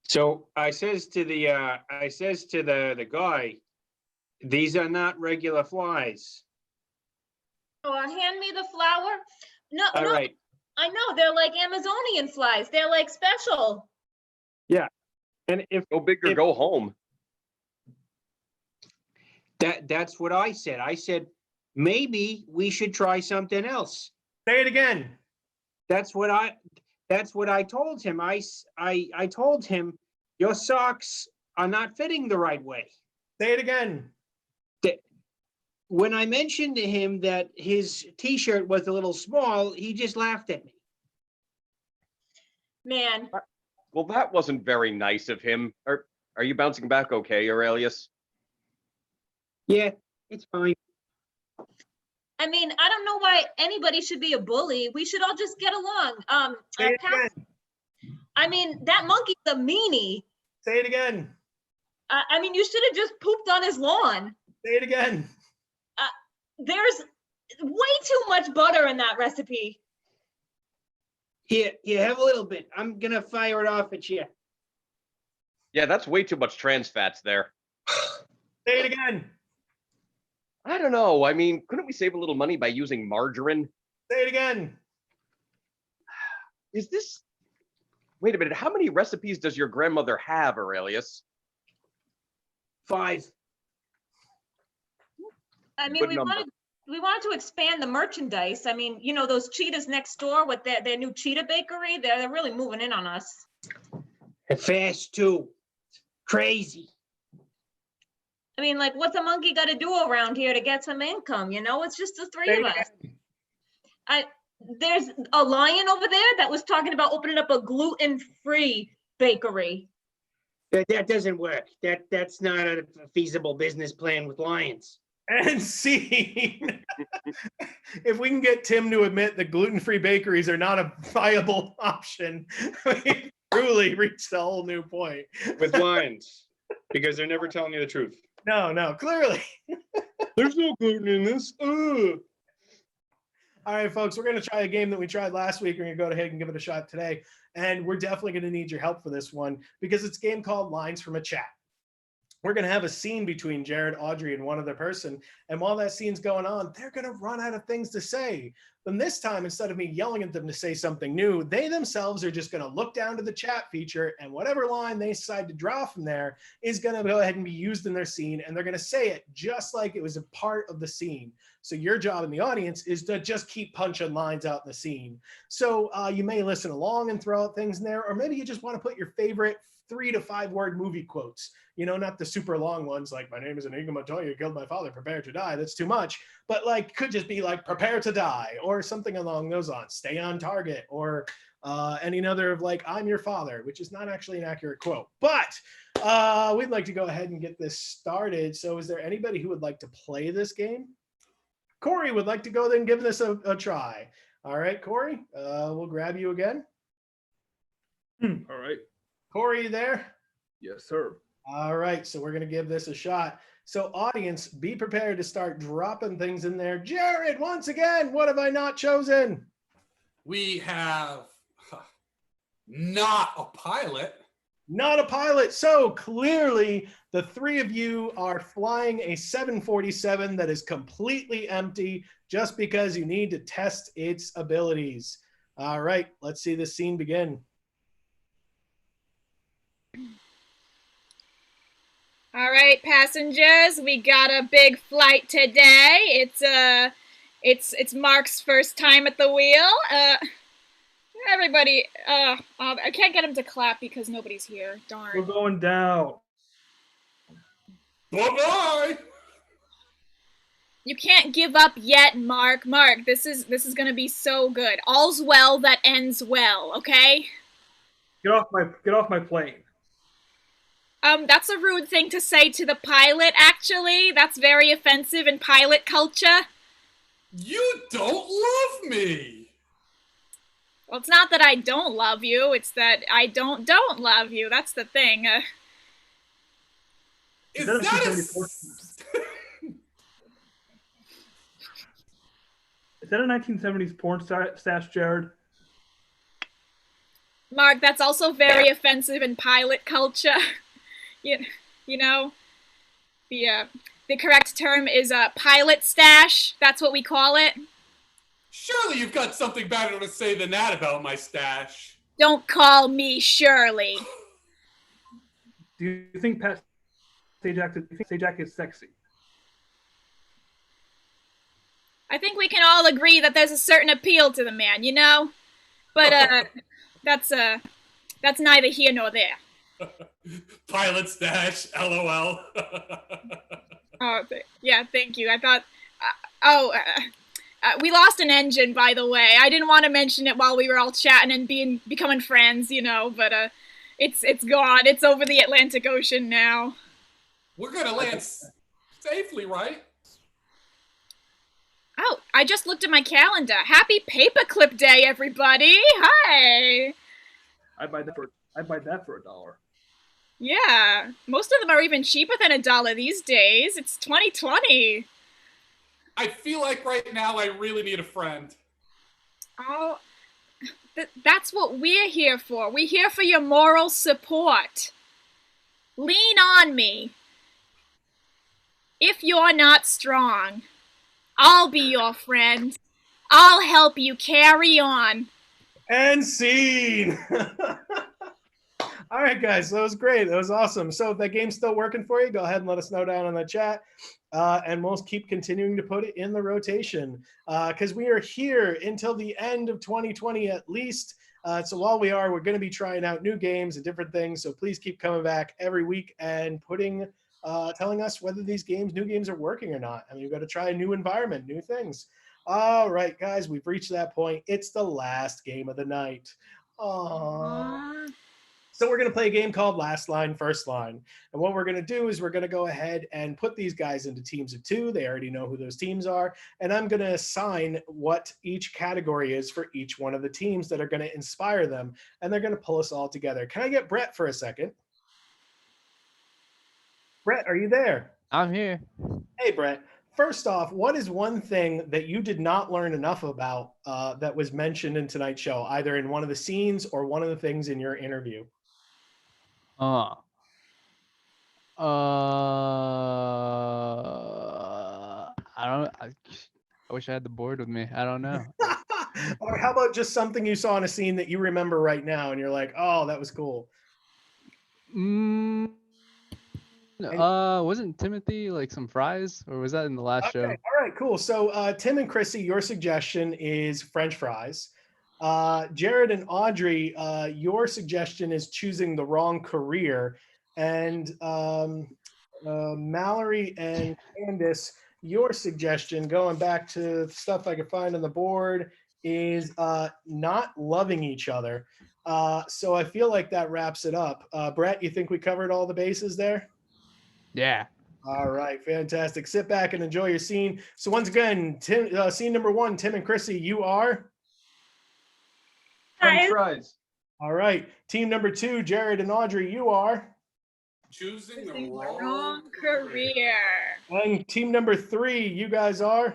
So I says to the guy, these are not regular flies. Oh, hand me the flower. No, All no, right. I know they're like Amazonian flies. They're like special. Yeah. And if Go big or go home. that's what I said. I said, maybe we should try something else. Say it again. That's what I told him. I told him your socks are not fitting the right way. Say it again. When I mentioned to him that his t-shirt was a little small, he just laughed at me. Man, Well, that wasn't very nice of him. Are you bouncing back okay, Aurelius? Yeah, it's fine. I mean, I don't know why anybody should be a bully. We should all just get along. Say it again. I mean, that monkey's a meanie. Say it again. I mean, you should have just pooped on his lawn. Say it again. There's way too much butter in that recipe. Here, have a little bit. I'm gonna fire it off at you. Yeah, that's way too much trans fats there. Say it again. I don't know. I mean, couldn't we save a little money by using margarine? Say it again. Is this... Wait a minute. How many recipes does your grandmother have, Aurelius? 5. I mean, Good we number. wanted to expand the merchandise. I mean, you know, those cheetahs next door with their new cheetah bakery, they're really moving in on us. Fast too. Crazy. I mean, like, what's a monkey got to do around here to get some income? You know, it's just the three of us. There's a lion over there that was talking about opening up a gluten-free bakery. That doesn't work. That's not a feasible business plan with lions. And scene. If we can get Tim to admit that gluten-free bakeries are not a viable option, we've truly reached a whole new point. With lions, because they're never telling you the truth. No, clearly. There's no gluten in this. Ugh. All right, folks, we're going to try a game that we tried last week. We're going to go ahead and give it a shot today. And we're definitely going to need your help for this one because it's a game called Lines from a Chat. We're going to have a scene between Jared, Audrey, and one other person. And while that scene's going on, they're going to run out of things to say. Then this time, instead of me yelling at them to say something new, they themselves are just going to look down to the chat feature, and whatever line they decide to draw from there is going to go ahead and be used in their scene, and they're going to say it just like it was a part of the scene. So your job in the audience is to just keep punching lines out in the scene. So you may listen along and throw out things in there, or maybe you just want to put your favorite 3 to 5 word movie quotes, you know, not the super long ones like "My name is Inigo Montoya, you killed my father, prepare to die." That's too much. But like, could just be like "prepare to die" or something along those lines. "Stay on target," or any other of like "I'm your father," which is not actually an accurate quote. But we'd like to go ahead and get this started. So is there anybody who would like to play this game? Corey would like to go then give this a try. All right, Corey, we'll grab you again. All right. Corey, you there? Yes, sir. All right, so we're going to give this a shot. So audience, be prepared to start dropping things in there. Jared, once again, what have I not chosen? We have not a pilot. Not a pilot. So clearly the 3 of you are flying a 747 that is completely empty just because you need to test its abilities. All right, let's see this scene begin. All right, passengers, we got a big flight today. It's Mark's first time at the wheel. Everybody, I can't get him to clap because nobody's here. Darn. We're going down. Bye-bye. You can't give up yet, Mark. Mark, this is gonna be so good. All's well that ends well, okay? Get off my plane. That's a rude thing to say to the pilot, actually. That's very offensive in pilot culture. You don't love me. Well, it's not that I don't love you, it's that I don't love you. That's the thing. Is that that a 1970s porn stash, Jared? Mark, that's also very offensive in pilot culture. you know, the correct term is a pilot stash. That's what we call it. Surely you've got something better to say than that about my stash. Don't call me Shirley. Do you think Pat Sajak is sexy? I think we can all agree that there's a certain appeal to the man, you know? But that's neither here nor there. Pilot stash, LOL. Yeah, thank you. I thought, we lost an engine, by the way. I didn't want to mention it while we were all chatting and becoming friends, you know, but it's gone. It's over the Atlantic Ocean now. We're gonna land safely, right? Oh, I just looked at my calendar. Happy Paperclip Day, everybody! Hi. I'd buy that for $1. Yeah, most of them are even cheaper than $1 these days. It's 2020. I feel like right now I really need a friend. Oh, that's what we're here for. We're here for your moral support. Lean on me. If you're not strong, I'll be your friend. I'll help you carry on. And scene. All right, guys, that was great. That was awesome. So if that game's still working for you, go ahead and let us know down in the chat. And we'll keep continuing to put it in the rotation because we are here until the end of 2020 at least. So while we're going to be trying out new games and different things. So please keep coming back every week and telling us whether these new games are working or not. I mean, we've got to try a new environment, new things. All right, guys, we've reached that point. It's the last game of the night. Aww. So we're going to play a game called Last Line, First Line. And what we're going to do is we're going to go ahead and put these guys into teams of 2. They already know who those teams are. And I'm going to assign what each category is for each one of the teams that are going to inspire them. And they're going to pull us all together. Can I get Brett for a second? Brett, are you there? I'm here. Hey, Brett. First off, what is one thing that you did not learn enough about that was mentioned in tonight's show, either in one of the scenes or one of the things in your interview? I wish I had the board with me. I don't know. Or how about just something you saw in a scene that you remember right now and you're like, oh, that was cool? Wasn't Timothy like some fries, or was that in the last show? All right, cool. So Tim and Chrissy, your suggestion is French fries. Jared and Audrey, your suggestion is choosing the wrong career. And Mallory and Candace, your suggestion, going back to stuff I could find on the board, is not loving each other. So I feel like that wraps it up. Brett, you think we covered all the bases there? Yeah. All right, fantastic. Sit back and enjoy your scene. So once again, scene number 1, Tim and Chrissy, you are? French fries. All right. Team number 2, Jared and Audrey, you are? Choosing the wrong career. And team number 3, you guys are?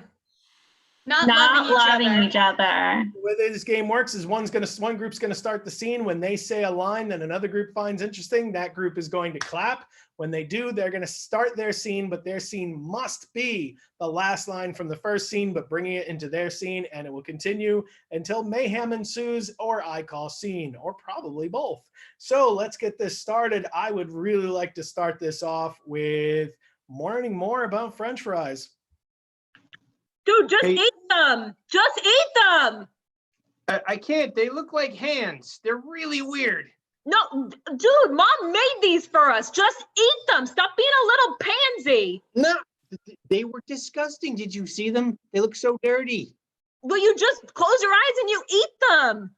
Not loving each other. The way this game works is one group's gonna start the scene. When they say a line that another group finds interesting, that group is going to clap. When they do, they're gonna start their scene, but their scene must be the last line from the first scene, but bringing it into their scene, and it will continue until mayhem ensues or I call scene, or probably both. So let's get this started. I would really like to start this off with learning more about French fries. Dude, just eat them. Just eat them. I can't. They look like hands. They're really weird. No, dude, Mom made these for us. Just eat them. Stop being a little pansy. No, they were disgusting. Did you see them? They look so dirty. Well, you just close your eyes and you eat them.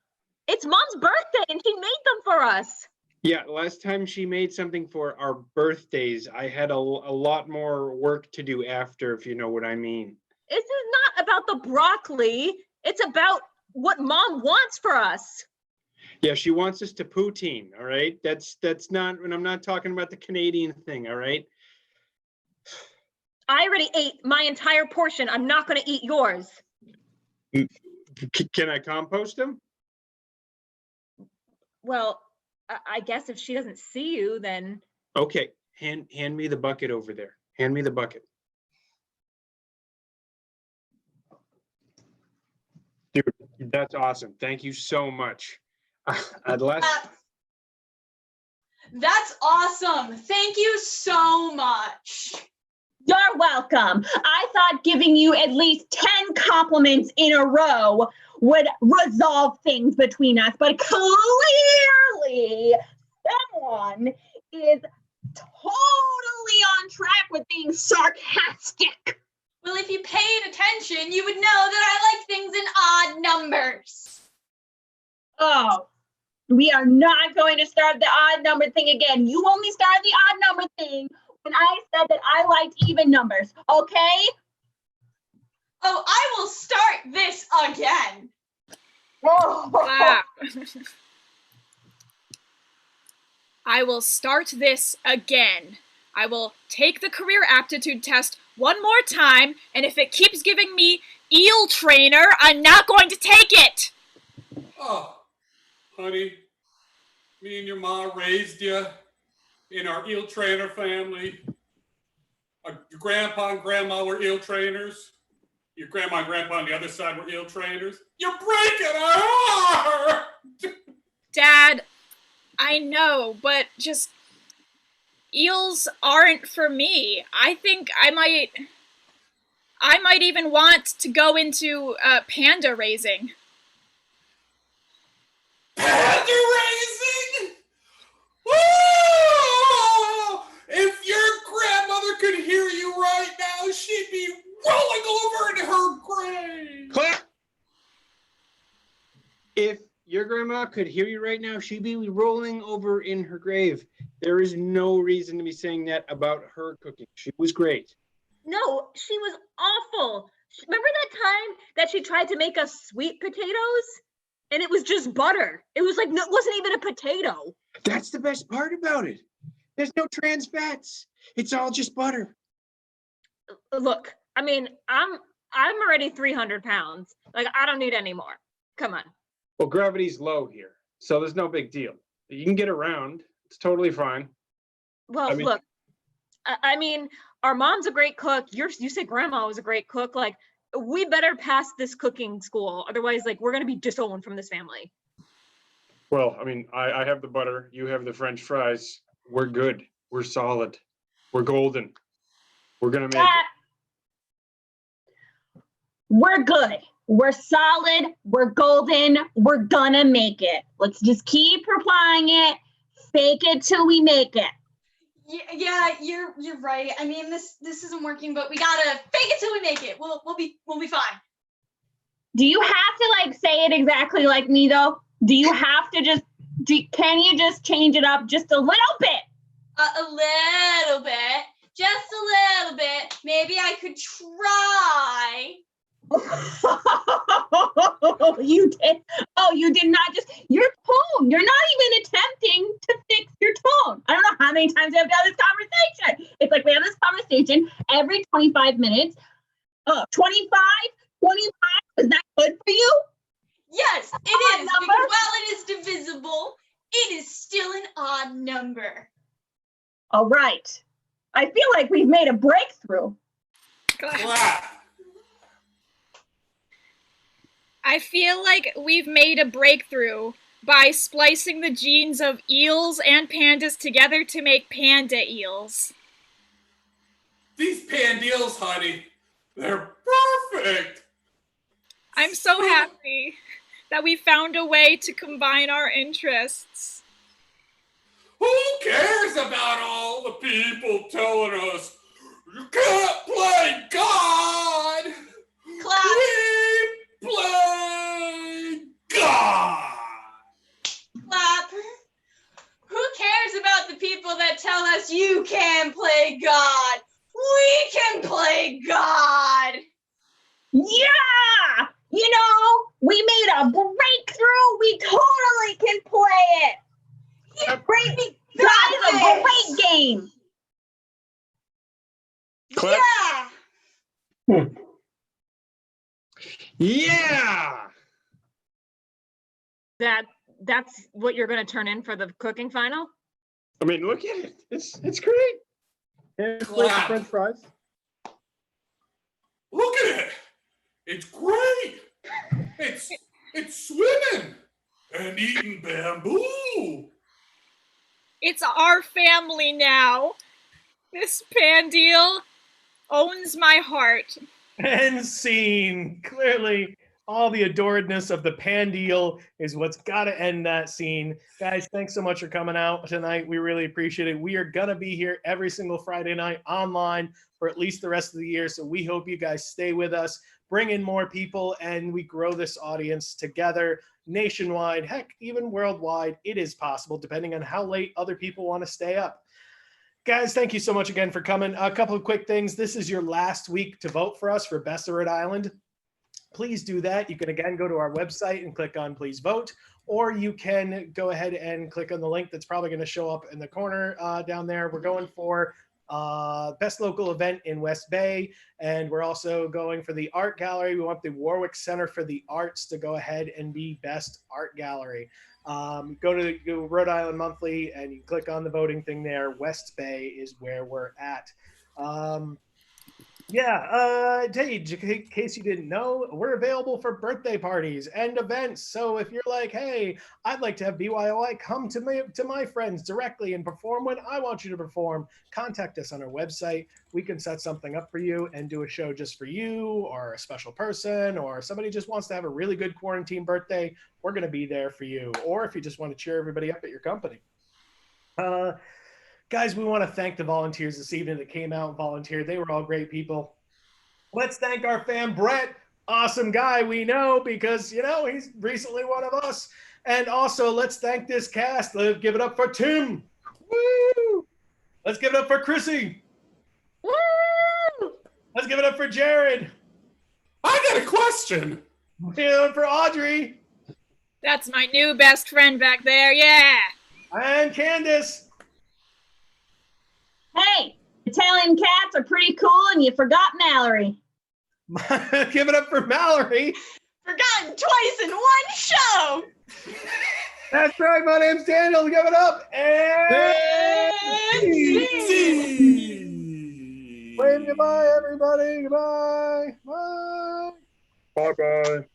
It's Mom's birthday and she made them for us. Yeah, last time she made something for our birthdays, I had a lot more work to do after, if you know what I mean. This is not about the broccoli. It's about what Mom wants for us. Yeah, she wants us to poutine, all right? That's not, when I'm not talking about the Canadian thing, all right? I already ate my entire portion. I'm not going to eat yours. Can I compost them? Well, I guess if she doesn't see you, then Okay, hand me the bucket over there. Hand me the bucket. Dude, that's awesome. Thank you so much. That's awesome. Thank you so much. You're welcome. I thought giving you at least 10 compliments in a row would resolve things between us, but clearly someone is totally on track with being sarcastic. Well, if you paid attention, you would know that I like things in odd numbers. Oh, we are not going to start the odd number thing again. You only started the odd number thing when I said that I liked even numbers, okay? Oh, I will start this again. Wow. I will start this again. I will take the career aptitude test one more time, and if it keeps giving me eel trainer, I'm not going to take it. Oh, honey, me and your mom raised you in our eel trainer family. Your grandpa and grandma were eel trainers. Your grandma and grandpa on the other side were eel trainers. You're breaking our heart! Dad, I know, but just eels aren't for me. I think I might even want to go into panda raising. Panda raising? Oh! If your grandmother could hear you right now, she'd be rolling over in her grave. Clap! If your grandma could hear you right now, she'd be rolling over in her grave. There is no reason to be saying that about her cooking. She was great. no, she was awful. Remember that time that she tried to make us sweet potatoes? And it was just butter. It was like, no, it wasn't even a potato. That's the best part about it. There's no trans fats. It's all just butter. Look, I mean, I'm already 300 pounds. Like, I don't need any more. Come on. Well, gravity's low here, so there's no big deal. You can get around. It's totally fine. Well, look, I mean, our mom's a great cook. You said grandma was a great cook. Like, we better pass this cooking school. Otherwise, like, we're going to be disowned from this family. Well, I mean, I have the butter. You have the French fries. We're good. We're solid. We're golden. We're going to make it. We're good. We're solid. We're golden. We're gonna make it. Let's just keep replying it. Fake it till we make it. Yeah, you're right. I mean, this isn't working, but we gotta fake it till we make it. We'll be fine. Do you have to like say it exactly like me though? Do you have to can you just change it up just a little bit? A little bit. Just a little bit. Maybe I could try. You did. Oh, you did not just your tone. You're not even attempting to fix your tone. I don't know how many times we have done this conversation. It's like we have this conversation every 25 minutes. 25? Is that good for you? Yes, it is. Because while it is divisible, it is still an odd number. All right. I feel like we've made a breakthrough. Clap. I feel like we've made a breakthrough by splicing the genes of eels and pandas together to make panda eels. These pandeels, honey, they're perfect. I'm so happy that we found a way to combine our interests. Who cares about all the people telling us you can't play God? Clap. We play God. Clap. Who cares about the people that tell us you can play God? We can play God. Yeah! You know, we made a breakthrough. We totally can play it. Great, that's a great game. Yeah. Yeah. That's what you're going to turn in for the cooking final? I mean, look at it. It's great. Here's the French fries. Look at it. It's great. It's swimming and eating bamboo. It's our family now. This pan deal owns my heart. And scene. Clearly, all the adoredness of the pan deal is what's got to end that scene. Guys, thanks so much for coming out tonight. We really appreciate it. We are going to be here every single Friday night online for at least the rest of the year. So we hope you guys stay with us, bring in more people, and we grow this audience together nationwide, heck, even worldwide. It is possible, depending on how late other people want to stay up. Guys, thank you so much again for coming. A couple of quick things. This is your last week to vote for us for Best of Rhode Island. Please do that. You can again go to our website and click on Please Vote, or you can go ahead and click on the link that's probably going to show up in the corner down there. We're going for Best Local Event in West Bay, and we're also going for the Art Gallery. We want the Warwick Center for the Arts to go ahead and be Best Art Gallery. Go to Rhode Island Monthly and you click on the voting thing there. West Bay is where we're at. Tage, in case you didn't know, we're available for birthday parties and events. So if you're like, hey, I'd like to have BYOI come to my friends directly and perform when I want you to perform, contact us on our website. We can set something up for you and do a show just for you or a special person, or somebody just wants to have a really good quarantine birthday. We're going to be there for you. Or if you just want to cheer everybody up at your company. Guys, we want to thank the volunteers this evening that came out and volunteered. They were all great people. Let's thank our fan, Brett. Awesome guy, we know, because, he's recently one of us. And also, let's thank this cast. Let's give it up for Tim. Woo! Let's give it up for Chrissy. Woo! Let's give it up for Jared. I got a question. And for Audrey. That's my new best friend back there, yeah. And Candace. Hey, Italian cats are pretty cool, and you forgot Mallory. Give it up for Mallory. Forgotten twice in one show. That's right. My name's Daniel. Give it up. And wave goodbye, everybody. Goodbye. Bye. Bye-bye.